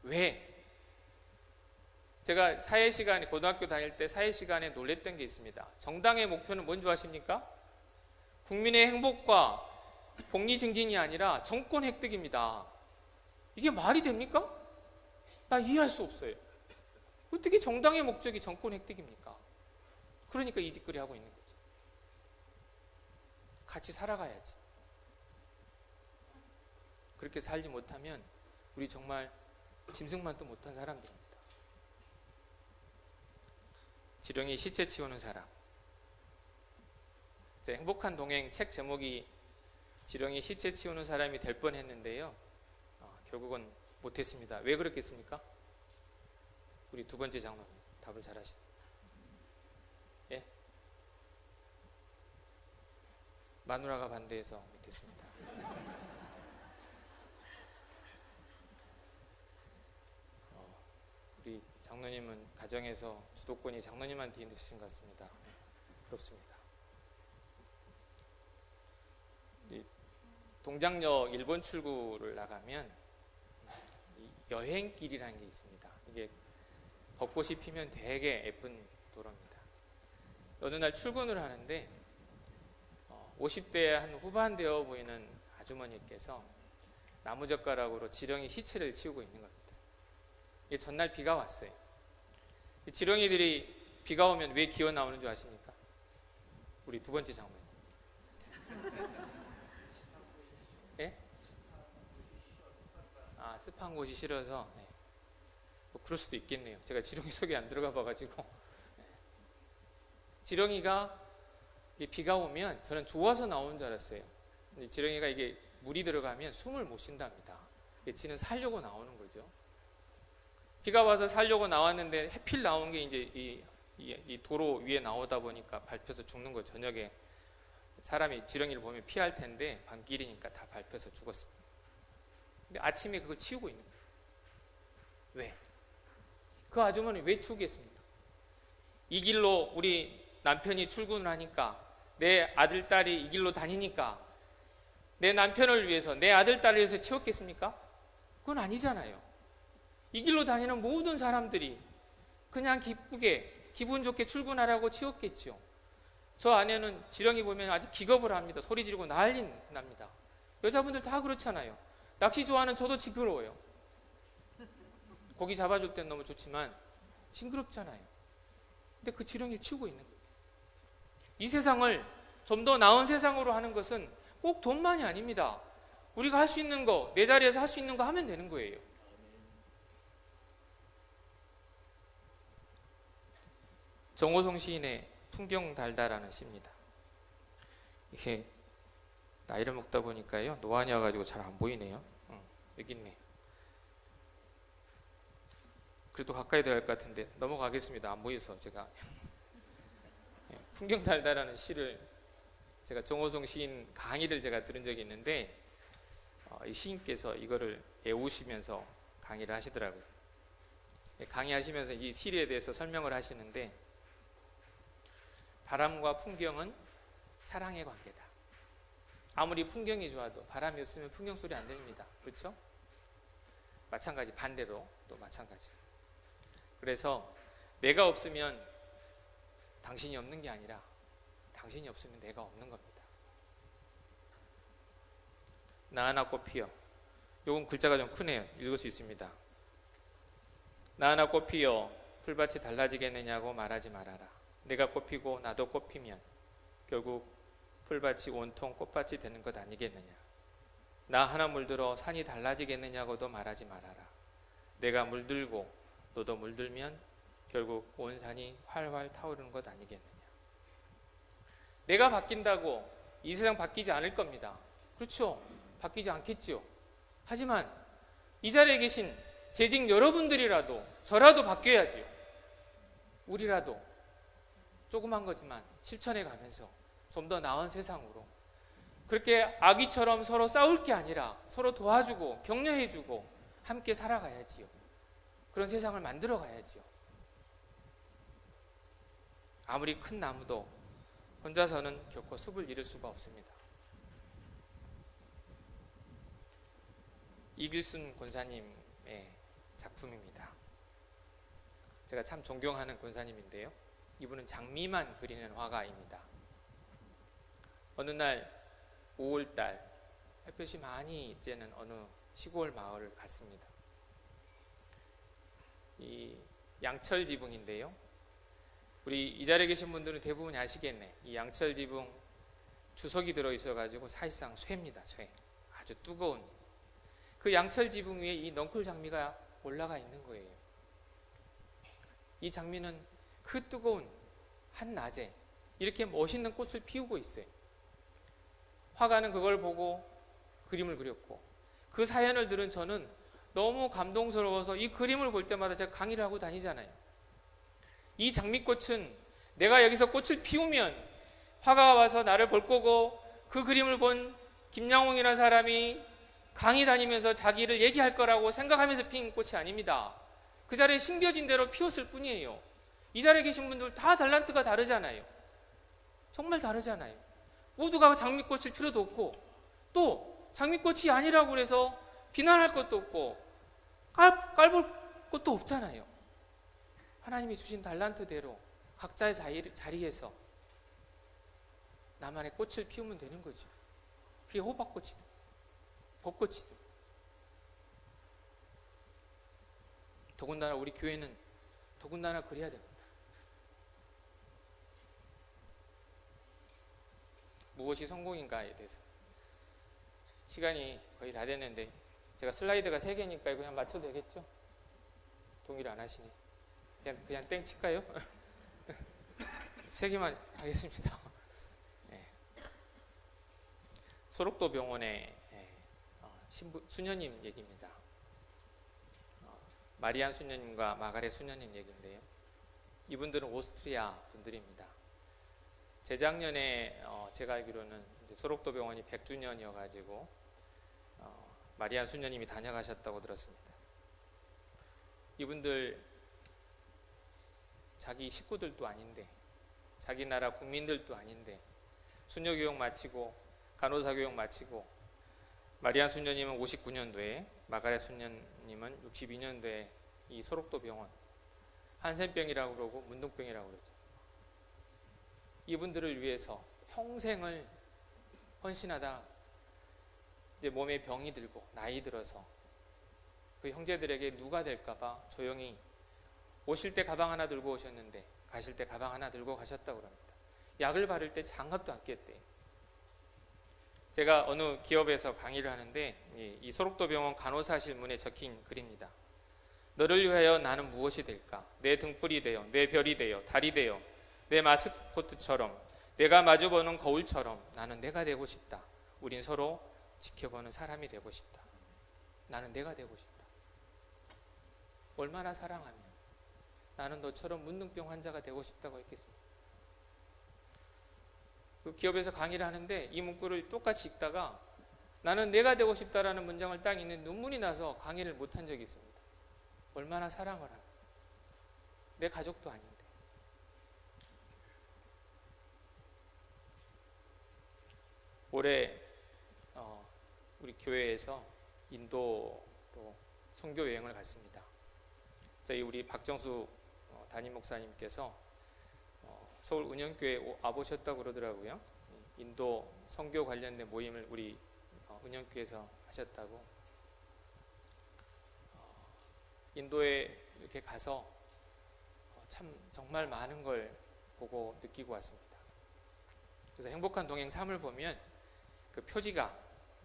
왜? 제가 사회 시간에, 고등학교 다닐 때 사회 시간에 놀랬던 게 있습니다. 정당의 목표는 뭔지 아십니까? 국민의 행복과 복리 증진이 아니라 정권 획득입니다. 이게 말이 됩니까? 나 이해할 수 없어요. 어떻게 정당의 목적이 정권 획득입니까? 그러니까 이 짓거리 하고 있는 거지. 같이 살아가야지. 그렇게 살지 못하면 우리 정말 짐승만도 못한 사람들입니다. 지렁이 시체 치우는 사람. 제 행복한 동행 책 제목이 지렁이 시체 치우는 사람이 될 뻔했는데요. 결국은 못했습니다. 왜 그렇겠습니까? 우리 2번째 장로님 답을 잘하시죠. 예? 마누라가 반대해서 못했습니다. 우리 장로님은 가정에서 주도권이 장로님한테 있으신 것 같습니다. 부럽습니다. 동작역 일본 출구를 나가면 여행길이라는 게 있습니다. 이게 벚꽃이 피면 되게 예쁜 도로입니다. 어느 날 출근을 하는데 50대 한 후반 되어 보이는 아주머니께서 나무젓가락으로 지렁이 시체를 치우고 있는 겁니다. 이게 전날 비가 왔어요. 지렁이들이 비가 오면 왜 기어 나오는 줄 아십니까? 우리 두 번째 장모님. 예? 아, 습한 곳이 싫어서. 네. 뭐 그럴 수도 있겠네요. 제가 지렁이 속에 안 들어가 봐가지고. 네. 지렁이가 비가 오면 저는 좋아서 나오는 줄 알았어요. 근데 지렁이가 이게 물이 들어가면 숨을 못 쉰답니다. 지는 살려고 나오는 거죠. 비가 와서 살려고 나왔는데 해필 나온 게 이제 이 도로 위에 나오다 보니까 밟혀서 죽는 거. 저녁에 사람이 지렁이를 보면 피할 텐데 밤길이니까 다 밟혀서 죽었습니다. 근데 아침에 그걸 치우고 있는 거예요. 왜? 그 아주머니 왜 치우겠습니까? 이 길로 우리 남편이 출근을 하니까, 내 아들 딸이 이 길로 다니니까 내 남편을 위해서, 내 아들 딸을 위해서 치웠겠습니까? 그건 아니잖아요. 이 길로 다니는 모든 사람들이 그냥 기쁘게 기분 좋게 출근하라고 치웠겠죠. 저 아내는 지렁이 보면 아주 기겁을 합니다. 소리 지르고 난리 납니다. 여자분들 다 그렇잖아요. 낚시 좋아하는 저도 징그러워요. 고기 잡아줄 땐 너무 좋지만 징그럽잖아요. 근데 그 지렁이를 치우고 있는 거예요. 이 세상을 좀 더 나은 세상으로 하는 것은 꼭 돈만이 아닙니다. 우리가 할 수 있는 거, 내 자리에서 할 수 있는 거 하면 되는 거예요. 정호성 시인의 풍경 달다라는 시입니다. 이게 나이를 먹다 보니까요, 노안이 와가지고 잘 안 보이네요. 여기 있네. 그래도 가까이 들어갈 것 같은데 넘어가겠습니다. 안 보여서 제가. 풍경 달다라는 시를 제가 정호성 시인 강의를 제가 들은 적이 있는데, 이 시인께서 이거를 외우시면서 강의를 하시더라고요. 강의하시면서 이 시에 대해서 설명을 하시는데, 바람과 풍경은 사랑의 관계다. 아무리 풍경이 좋아도 바람이 없으면 풍경 소리 안 들립니다. 그렇죠? 마찬가지, 반대로 또 마찬가지로. 그래서 내가 없으면 당신이 없는 게 아니라 당신이 없으면 내가 없는 겁니다. 나 하나 꽃 피어. 요건 글자가 좀 크네요. 읽을 수 있습니다. 나 하나 꽃 피어 풀밭이 달라지겠느냐고 말하지 말아라. 내가 꽃피고 나도 꽃피면 결국 풀밭이 온통 꽃밭이 되는 것 아니겠느냐. 나 하나 물들어 산이 달라지겠느냐고도 말하지 말아라. 내가 물들고 너도 물들면 결국 온 산이 활활 타오르는 것 아니겠느냐. 내가 바뀐다고 이 세상 바뀌지 않을 겁니다. 그렇죠? 바뀌지 않겠죠. 하지만 이 자리에 계신 재직 여러분들이라도, 저라도 바뀌어야지요. 우리라도 조그만 거지만 실천해 가면서 좀 더 나은 세상으로, 그렇게 아기처럼 서로 싸울 게 아니라 서로 도와주고 격려해주고 함께 살아가야지요. 그런 세상을 만들어 가야지요. 아무리 큰 나무도 혼자서는 결코 숲을 이룰 수가 없습니다. 이길순 권사님의 작품입니다. 제가 참 존경하는 권사님인데요, 이분은 장미만 그리는 화가입니다. 어느 날 5월달 햇볕이 많이 쬐는 어느 시골 마을을 갔습니다. 이 양철 지붕인데요, 우리 이 자리에 계신 분들은 대부분 아시겠네. 이 양철 지붕 주석이 들어있어가지고 사실상 쇠입니다. 쇠. 아주 뜨거운 그 양철 지붕 위에 이 넝쿨 장미가 올라가 있는 거예요. 이 장미는 그 뜨거운 한낮에 이렇게 멋있는 꽃을 피우고 있어요. 화가는 그걸 보고 그림을 그렸고, 그 사연을 들은 저는 너무 감동스러워서 이 그림을 볼 때마다 제가 강의를 하고 다니잖아요. 이 장미꽃은 내가 여기서 꽃을 피우면 화가가 와서 나를 볼 거고, 그 그림을 본 김양홍이라는 사람이 강의 다니면서 자기를 얘기할 거라고 생각하면서 핀 꽃이 아닙니다. 그 자리에 심겨진 대로 피웠을 뿐이에요. 이 자리에 계신 분들 다 달란트가 다르잖아요. 정말 다르잖아요. 모두가 장미꽃을 필요도 없고, 또 장미꽃이 아니라고 해서 비난할 것도 없고 깔볼 것도 없잖아요. 하나님이 주신 달란트대로 각자의 자리에서 나만의 꽃을 피우면 되는 거죠. 그게 호박꽃이든 벚꽃이든. 더군다나 우리 교회는 더군다나 그래야 됩니다. 무엇이 성공인가에 대해서. 시간이 거의 다 됐는데 제가 슬라이드가 3개니까 그냥 맞춰도 되겠죠? 동의를 안 하시네. 그냥 땡 칠까요? 3개만 하겠습니다. 네. 소록도 병원의 수녀님 얘기입니다. 마리안 수녀님과 마가렛 수녀님 얘기인데요. 이분들은 오스트리아 분들입니다. 재작년에 제가 알기로는 이제 소록도 병원이 100주년이어가지고 마리안 수녀님이 다녀가셨다고 들었습니다. 이분들 자기 식구들도 아닌데, 자기 나라 국민들도 아닌데 수녀 교육 마치고 간호사 교육 마치고, 마리안 수녀님은 59년도에, 마가렛 수녀님은 62년도에 이 소록도 병원, 한센병이라고 그러고 문둥병이라고 그러죠. 이분들을 위해서 평생을 헌신하다 이제 몸에 병이 들고 나이 들어서 그 형제들에게 누가 될까봐 조용히 오실 때 가방 하나 들고 오셨는데 가실 때 가방 하나 들고 가셨다고 합니다. 약을 바를 때 장갑도 안 꼈대요. 제가 어느 기업에서 강의를 하는데 이 소록도 병원 간호사실 문에 적힌 글입니다. 너를 위하여 나는 무엇이 될까? 내 등불이 되어, 내 별이 되어, 달이 되어, 내 마스코트처럼, 내가 마주보는 거울처럼 나는 내가 되고 싶다. 우린 서로 지켜보는 사람이 되고 싶다. 나는 내가 되고 싶다. 얼마나 사랑하면 나는 너처럼 문둥병 환자가 되고 싶다고 했겠습니까? 그 기업에서 강의를 하는데 이 문구를 똑같이 읽다가 나는 내가 되고 싶다라는 문장을 딱 읽는 눈물이 나서 강의를 못한 적이 있습니다. 얼마나 사랑을 하면. 내 가족도 아닌데. 올해 우리 교회에서 인도로 선교 여행을 갔습니다. 저희 우리 박정수 담임 목사님께서 서울 은영교회 와보셨다고 그러더라고요. 인도 선교 관련된 모임을 우리 은영교회에서 하셨다고. 인도에 이렇게 가서 참 정말 많은 걸 보고 느끼고 왔습니다. 그래서 행복한 동행 3을 보면 그 표지가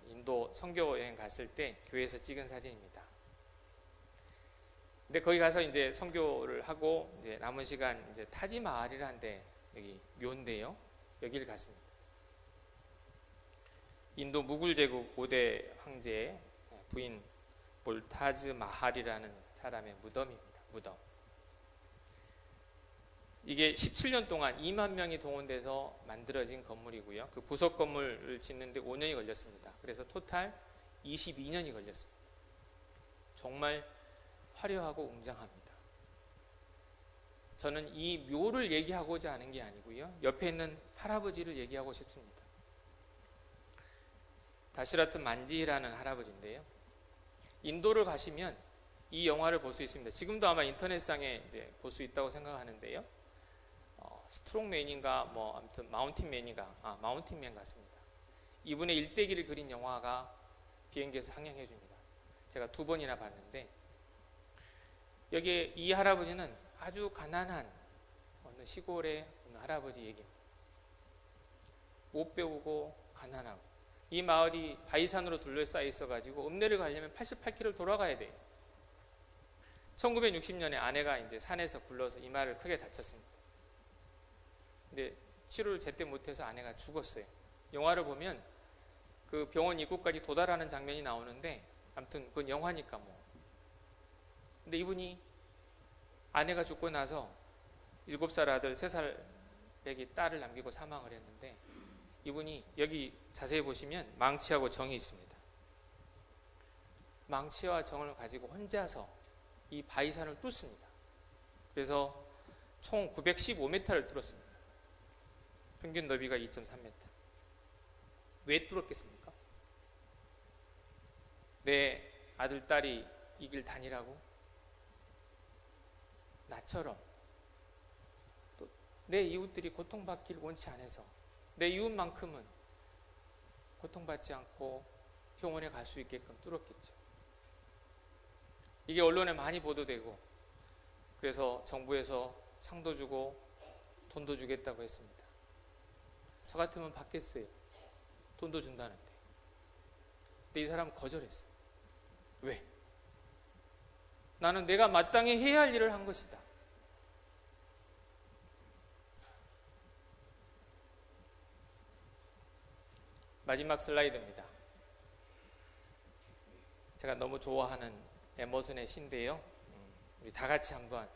인도 선교 여행 갔을 때 교회에서 찍은 사진입니다. 근데 거기 가서 이제 선교를 하고 이제 남은 시간 이제 타지마할이라는 여기 묘인데요. 여기를 갔습니다. 인도 무굴 제국 5대 황제의 부인 몰타즈 마할이라는 사람의 무덤입니다. 무덤. 이게 17년 동안 2만 명이 동원돼서 만들어진 건물이고요. 그 부속 건물을 짓는데 5년이 걸렸습니다. 그래서 토탈 22년이 걸렸습니다. 정말 화려하고 웅장합니다. 저는 이 묘를 얘기하고자 하는 게 아니고요. 옆에 있는 할아버지를 얘기하고 싶습니다. 다시라트 만지라는 할아버지인데요. 인도를 가시면 이 영화를 볼 수 있습니다. 지금도 아마 인터넷상에 이제 볼 수 있다고 생각하는데요. 스트롱맨인가 뭐 아무튼 마운틴맨인가 마운틴맨 같습니다. 이분의 일대기를 그린 영화가 비행기에서 상영해 줍니다. 제가 2번이나 봤는데 여기에 이 할아버지는 아주 가난한 어느 시골의 어느 할아버지 얘기입니다. 못 배우고 가난하고 이 마을이 바위산으로 둘러싸여 있어가지고 읍내를 가려면 88km를 돌아가야 돼요. 1960년에 아내가 이제 산에서 굴러서 이마를 크게 다쳤습니다. 근데 치료를 제때 못해서 아내가 죽었어요. 영화를 보면 그 병원 입구까지 도달하는 장면이 나오는데 아무튼 그건 영화니까 뭐. 근데 이분이 아내가 죽고 나서 7살 아들 3살 애기 딸을 남기고 사망을 했는데 이분이 여기 자세히 보시면 망치하고 정이 있습니다. 망치와 정을 가지고 혼자서 이 바위산을 뚫습니다. 그래서 총 915m를 뚫었습니다. 평균 너비가 2.3m. 왜 뚫었겠습니까? 내 아들, 딸이 이 길 다니라고? 나처럼 내 이웃들이 고통받기를 원치 않아서 내 이웃만큼은 고통받지 않고 병원에 갈 수 있게끔 뚫었겠죠. 이게 언론에 많이 보도되고 그래서 정부에서 상도 주고 돈도 주겠다고 했습니다. 저 같으면 받겠어요. 돈도 준다는데. 근데 이 사람은 거절했어요. 왜? 나는 내가 마땅히 해야 할 일을 한 것이다. 마지막 슬라이드입니다. 제가 너무 좋아하는 에머슨의 시인데요. 우리 다 같이 한번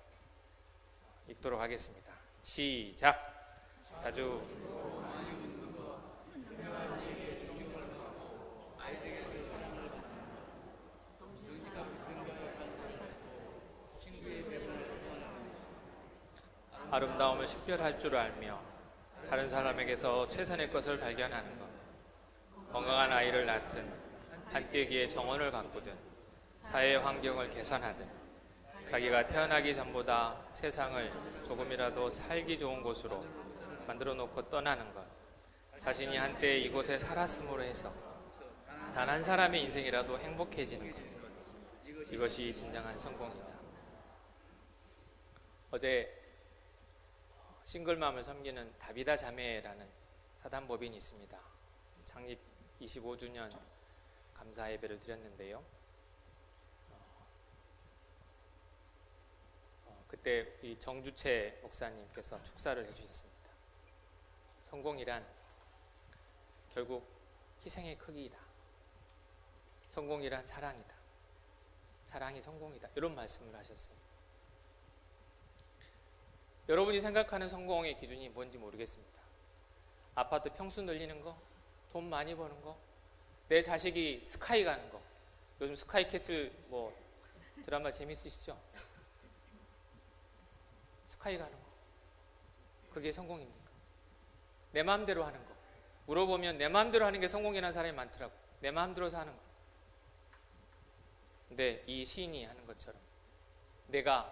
읽도록 하겠습니다. 시작. 자주 아름다움을 식별할 줄 알며 다른 사람에게서 최선의 것을 발견하는 것, 건강한 아이를 낳든 한때기에 정원을 가꾸든 사회 환경을 개선하든 자기가 태어나기 전보다 세상을 조금이라도 살기 좋은 곳으로 만들어 놓고 떠나는 것, 자신이 한때 이곳에 살았음으로 해서 단 한 사람의 인생이라도 행복해지는 것, 이것이 진정한 성공이다. 어제 싱글맘을 섬기는 다비다 자매라는 사단법인이 있습니다. 창립 25주년 감사 예배를 드렸는데요. 그때 이 정주채 목사님께서 축사를 해주셨습니다. 성공이란 결국 희생의 크기이다. 성공이란 사랑이다. 사랑이 성공이다. 이런 말씀을 하셨어요. 여러분이 생각하는 성공의 기준이 뭔지 모르겠습니다. 아파트 평수 늘리는 거, 돈 많이 버는 거, 내 자식이 스카이 가는 거. 요즘 스카이 캐슬 뭐 드라마 재밌으시죠? 스카이 가는 거. 그게 성공입니까? 내 마음대로 하는 거. 물어보면 내 마음대로 하는 게 성공이라는 사람이 많더라고. 내 마음대로 사는 거. 근데 이 시인이 하는 것처럼 내가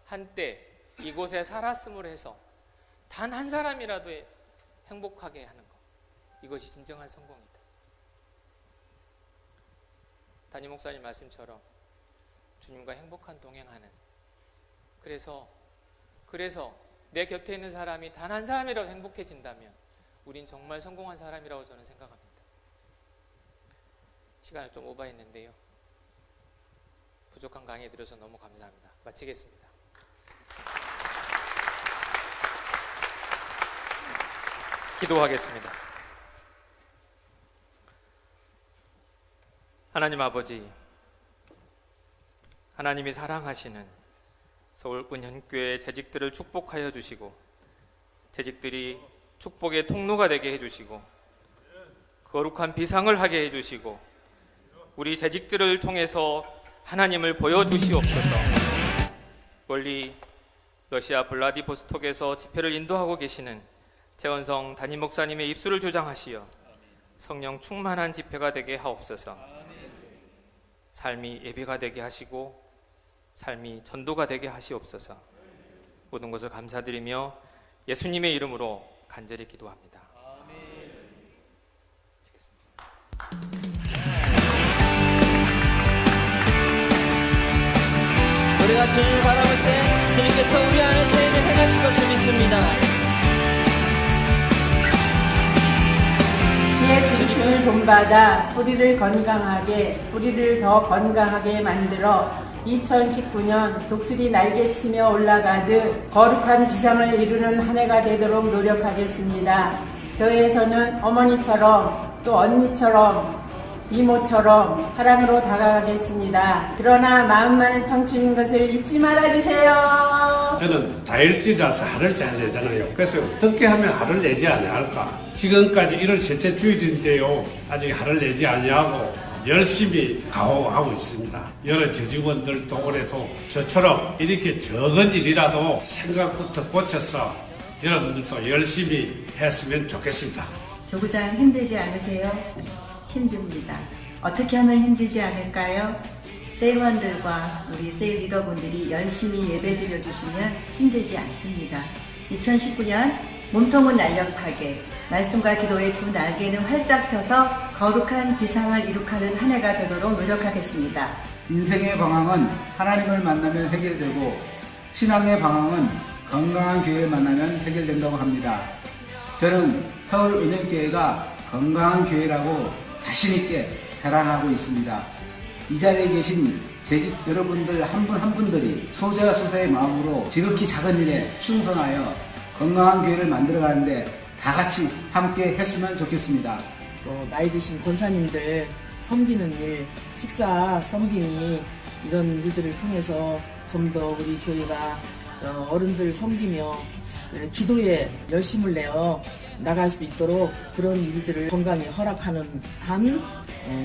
한때 이곳에 살았음으로 해서 단 한 사람이라도 행복하게 하는 것, 이것이 진정한 성공이다. 담임 목사님 말씀처럼 주님과 행복한 동행하는, 그래서 내 곁에 있는 사람이 단 한 사람이라도 행복해진다면 우린 정말 성공한 사람이라고 저는 생각합니다. 시간을 좀 오버했는데요. 부족한 강의 들어서 너무 감사합니다. 마치겠습니다. 기도하겠습니다. 하나님 아버지, 하나님이 사랑하시는 서울 은현교회 재직들을 축복하여 주시고 재직들이 축복의 통로가 되게 해주시고 거룩한 비상을 하게 해주시고 우리 재직들을 통해서 하나님을 보여주시옵소서. 멀리 러시아 블라디보스톡에서 집회를 인도하고 계시는 최원성 담임 목사님의 입술을 주장하시어 성령 충만한 집회가 되게 하옵소서. 삶이 예배가 되게 하시고 삶이 전도가 되게 하시옵소서. 모든 것을 감사드리며 예수님의 이름으로 간절히 기도합니다. 우리가 주님을 바라볼 때 주님께서 우리 안에 새 일을 행하실 것을 믿습니다. 그의 중심을 본받아 우리를 더 건강하게 만들어 2019년 독수리 날개치며 올라가듯 거룩한 비상을 이루는 한 해가 되도록 노력하겠습니다. 교회에서는 어머니처럼 또 언니처럼 이모처럼 사랑으로 다가가겠습니다. 그러나 마음 많은 청춘인 것을 잊지 말아주세요. 저는 다혈질이라서 화를 잘 내잖아요. 그래서 어떻게 하면 화를 내지 않을까? 지금까지 1월 셋째 주일인데요. 아직 화를 내지 않냐고 열심히 가호하고 있습니다. 여러 저직원들도 올해도 저처럼 이렇게 적은 일이라도 생각부터 고쳐서 여러분들도 열심히 했으면 좋겠습니다. 교구장 힘들지 않으세요? 힘듭니다. 어떻게 하면 힘들지 않을까요? 세일원들과 우리 세일 리더분들이 열심히 예배 드려주시면 힘들지 않습니다. 2019년 몸통은 날렵하게 말씀과 기도의 두 날개는 활짝 펴서 거룩한 비상을 이룩하는 한 해가 되도록 노력하겠습니다. 인생의 방황은 하나님을 만나면 해결되고 신앙의 방황은 건강한 교회를 만나면 해결된다고 합니다. 저는 서울은행교회가 건강한 교회라고 자신있게 자랑하고 있습니다. 이 자리에 계신 재직 여러분들 한 분 한 분들이 소자소사의 마음으로 지극히 작은 일에 충성하여 건강한 교회를 만들어가는데 다 같이 함께 했으면 좋겠습니다. 또 나이 드신 권사님들 섬기는 일, 식사 섬김이 이런 일들을 통해서 좀 더 우리 교회가 어른들 섬기며 기도에 열심을 내어 나갈 수 있도록 그런 일들을 건강히 허락하는 한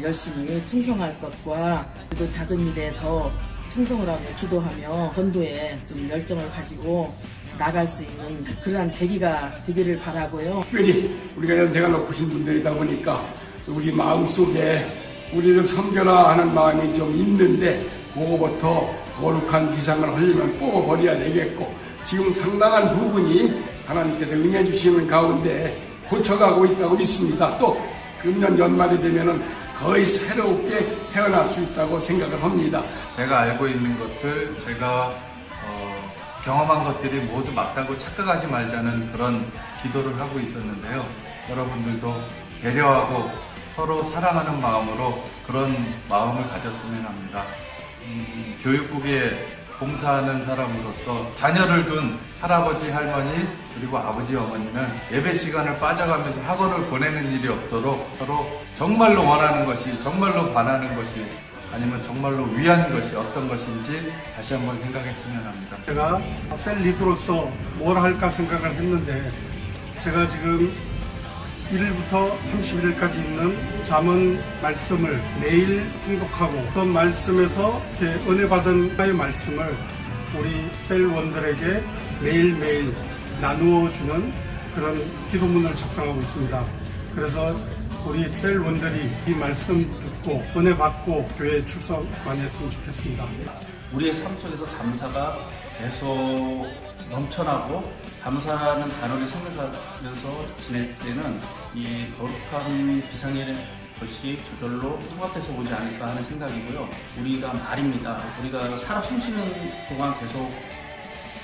열심히 충성할 것과 또 작은 일에 더 충성을 하며 기도하며 전도에 좀 열정을 가지고 나갈 수 있는 그러한 계기가 되기를 바라고요. 특별히 우리가 연세가 높으신 분들이다 보니까 우리 마음속에 우리를 섬겨라 하는 마음이 좀 있는데 그거부터 거룩한 비상을 하려면 뽑아버려야 되겠고 지금 상당한 부분이 하나님께서 응해 주시는 가운데 고쳐가고 있다고 믿습니다. 또 금년 연말이 되면은 거의 새롭게 태어날 수 있다고 생각을 합니다. 제가 알고 있는 것들, 제가 경험한 것들이 모두 맞다고 착각하지 말자는 그런 기도를 하고 있었는데요. 여러분들도 배려하고 서로 사랑하는 마음으로 그런 마음을 가졌으면 합니다. 교육국에 봉사하는 사람으로서 자녀를 둔 할아버지, 할머니, 그리고 아버지, 어머니는 예배 시간을 빠져가면서 학원을 보내는 일이 없도록 서로 정말로 원하는 것이, 정말로 반하는 것이, 아니면 정말로 위한 것이 어떤 것인지 다시 한번 생각했으면 합니다. 제가 셀 리더로서 뭘 할까 생각을 했는데 제가 지금 1일부터 31일까지 있는 잠언 말씀을 매일 통독하고 어떤 말씀에서 이렇게 은혜 받은 하나의 말씀을 우리 셀원들에게 매일매일 나누어주는 그런 기도문을 작성하고 있습니다. 그래서 우리 셀원들이 이 말씀 듣고 은혜 받고 교회에 출석 많이 했으면 좋겠습니다. 우리의 삶 속에서 감사가 계속 넘쳐나고 감사라는 단어를 생각하면서 지낼 때는 이 거룩한 비상의 것이 저절로 통합돼서 오지 않을까 하는 생각이고요. 우리가 말입니다. 우리가 살아 숨쉬는 동안 계속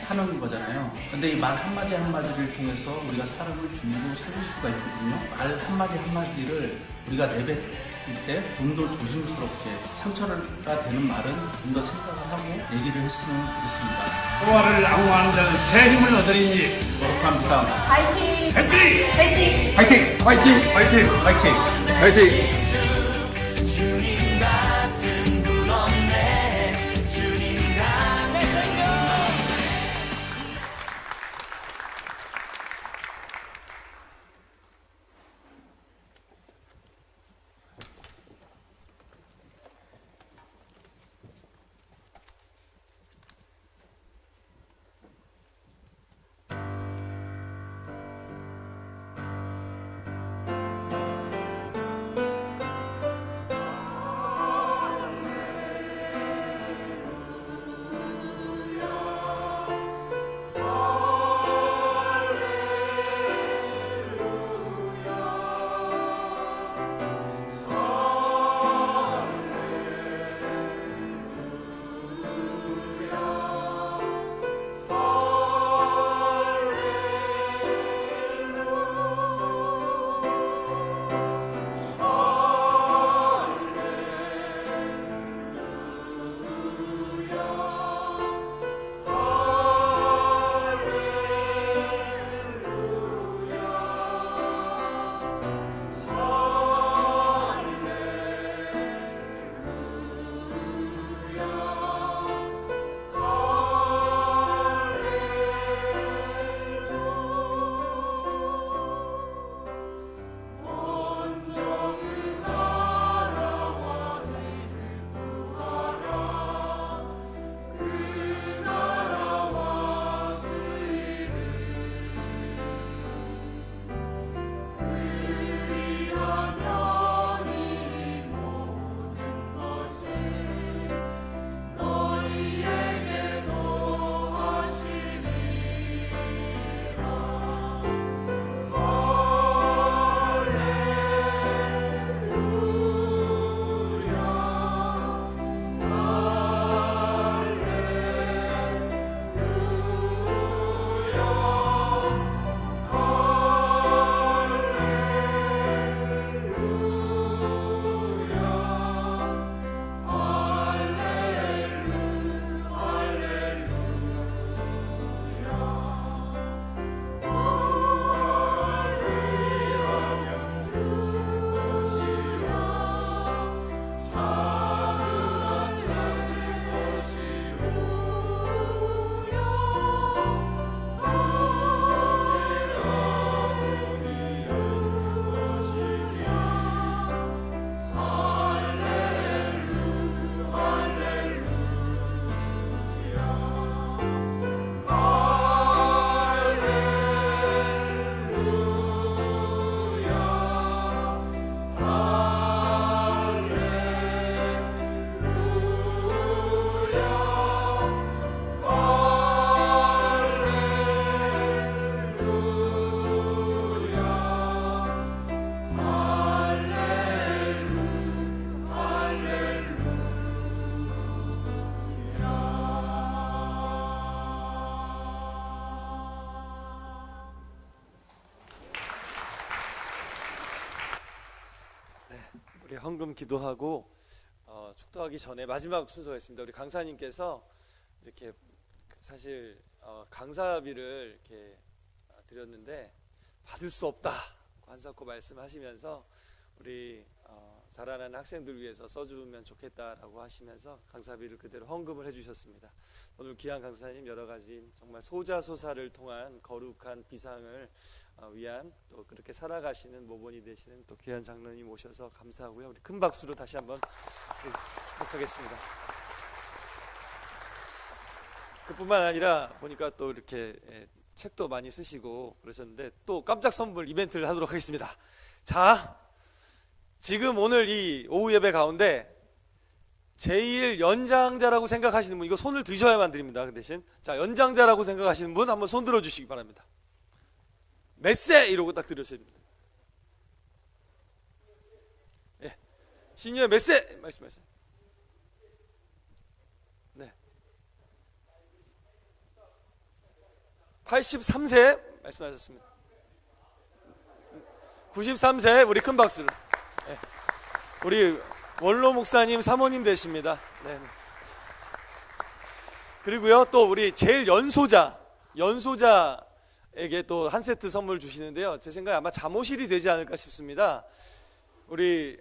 하는 거잖아요. 근데 이 말 한마디 한마디를 통해서 우리가 사람을 죽이고 살릴 수가 있거든요. 말 한마디 한마디를 우리가 내뱉을 때 좀 더 조심스럽게 상처가 되는 말은 좀 더 생각을 하고 얘기를 했으면 좋겠습니다. 소화를 양호하는 자는 새 힘을 얻으리니 거룩한 비상 파이팅! 파이팅! 파이팅! 파이팅! 파이팅! 파이팅! 파이팅! 파이팅! 우리 헌금 기도하고 축도하기 전에 마지막 순서가 있습니다. 우리 강사님께서 이렇게 사실 강사비를 이렇게 드렸는데 받을 수 없다 한사코 말씀하시면서 우리 자라나는 학생들 위해서 써주면 좋겠다라고 하시면서 강사비를 그대로 헌금을 해주셨습니다. 오늘 귀한 강사님 여러 가지 정말 소자소사를 통한 거룩한 비상을 위한 또 그렇게 살아가시는 모본이 되시는 또 귀한 장로님 오셔서 감사하고요. 우리 큰 박수로 다시 한번 축복하겠습니다. 그뿐만 아니라 보니까 또 이렇게 책도 많이 쓰시고 그러셨는데 또 깜짝 선물 이벤트를 하도록 하겠습니다. 자, 지금 오늘 이 오후 예배 가운데 제일 연장자라고 생각하시는 분, 이거 손을 드셔야만 드립니다. 그 대신 자, 연장자라고 생각하시는 분 한번 손 들어주시기 바랍니다. 몇 세? 이러고 딱 들으셔야 됩니다. 예, 시니어 몇 세? 말씀하세요. 네, 83세 말씀하셨습니다. 93세 우리 큰 박수를. 네. 우리 원로 목사님 사모님 되십니다. 네. 그리고요 또 우리 제일 연소자에게 또 한 세트 선물 주시는데요. 제 생각에 아마 잠옷일이 되지 않을까 싶습니다. 우리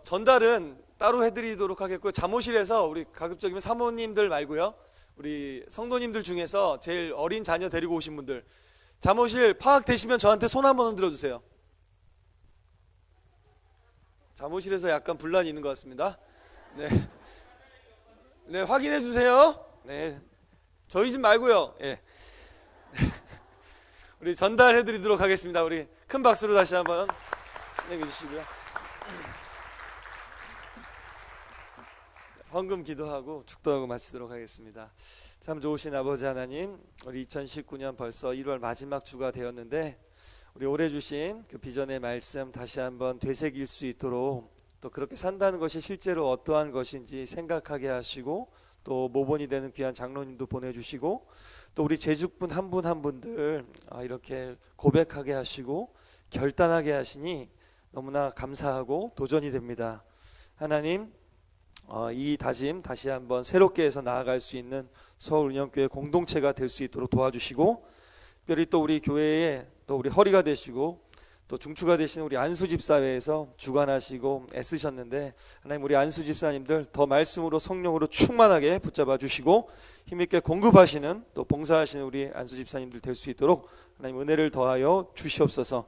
전달은 따로 해드리도록 하겠고요. 잠옷일에서 우리 가급적이면 사모님들 말고요, 우리 성도님들 중에서 제일 어린 자녀 데리고 오신 분들 잠옷일 파악되시면 저한테 손 한번 흔들어 주세요. 잠옷실에서 약간 분란이 있는 것 같습니다. 네, 네, 확인해 주세요. 네, 저희 집 말고요. 예. 네. 우리 전달해 드리도록 하겠습니다. 우리 큰 박수로 다시 한번 내주시고요. 헌금 기도하고 축도하고 마치도록 하겠습니다. 참 좋으신 아버지 하나님, 우리 2019년 벌써 1월 마지막 주가 되었는데 우리 올해 주신 그 비전의 말씀 다시 한번 되새길 수 있도록 또 그렇게 산다는 것이 실제로 어떠한 것인지 생각하게 하시고 또 모본이 되는 귀한 장로님도 보내주시고 또 우리 제죽분 한 분 한 분들 이렇게 고백하게 하시고 결단하게 하시니 너무나 감사하고 도전이 됩니다. 하나님, 이 다짐 다시 한번 새롭게 해서 나아갈 수 있는 서울은영교회 공동체가 될 수 있도록 도와주시고 특별히 또 우리 교회에 또 우리 허리가 되시고 또 중추가 되시는 우리 안수 집사회에서 주관하시고 애쓰셨는데 하나님, 우리 안수 집사님들 더 말씀으로 성령으로 충만하게 붙잡아 주시고 힘있게 공급하시는 또 봉사하시는 우리 안수 집사님들 될 수 있도록 하나님 은혜를 더하여 주시옵소서.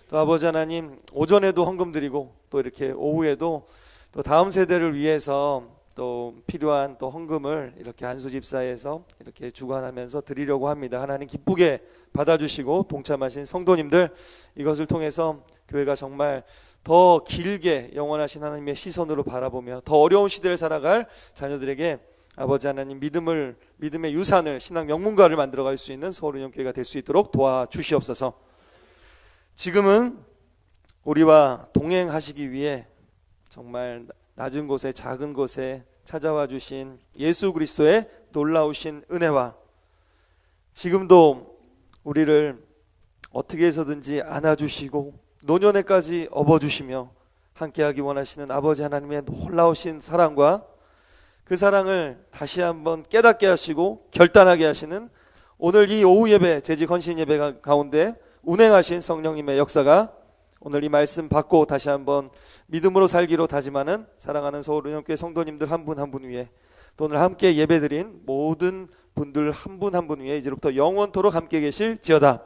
또 아버지 하나님, 오전에도 헌금 드리고 또 이렇게 오후에도 또 다음 세대를 위해서 또 필요한 또 헌금을 이렇게 안수 집사에서 이렇게 주관하면서 드리려고 합니다. 하나님 기쁘게 받아주시고 동참하신 성도님들, 이것을 통해서 교회가 정말 더 길게 영원하신 하나님의 시선으로 바라보며 더 어려운 시대를 살아갈 자녀들에게 아버지 하나님 믿음의 유산을, 신앙 명문가를 만들어갈 수 있는 서울은영교회가 될 수 있도록 도와주시옵소서. 지금은 우리와 동행하시기 위해 정말 낮은 곳에 작은 곳에 찾아와 주신 예수 그리스도의 놀라우신 은혜와 지금도 우리를 어떻게 해서든지 안아주시고 노년에까지 업어주시며 함께하기 원하시는 아버지 하나님의 놀라우신 사랑과 그 사랑을 다시 한번 깨닫게 하시고 결단하게 하시는 오늘 이 오후 예배, 재직 헌신 예배 가운데 운행하신 성령님의 역사가 오늘 이 말씀 받고 다시 한번 믿음으로 살기로 다짐하는 사랑하는 서울은영교회 성도님들 한 분 한 분 위에 또 오늘 함께 예배드린 모든 분들 한 분 한 분 위에 이제부터 영원토록 함께 계실지어다.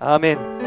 아멘.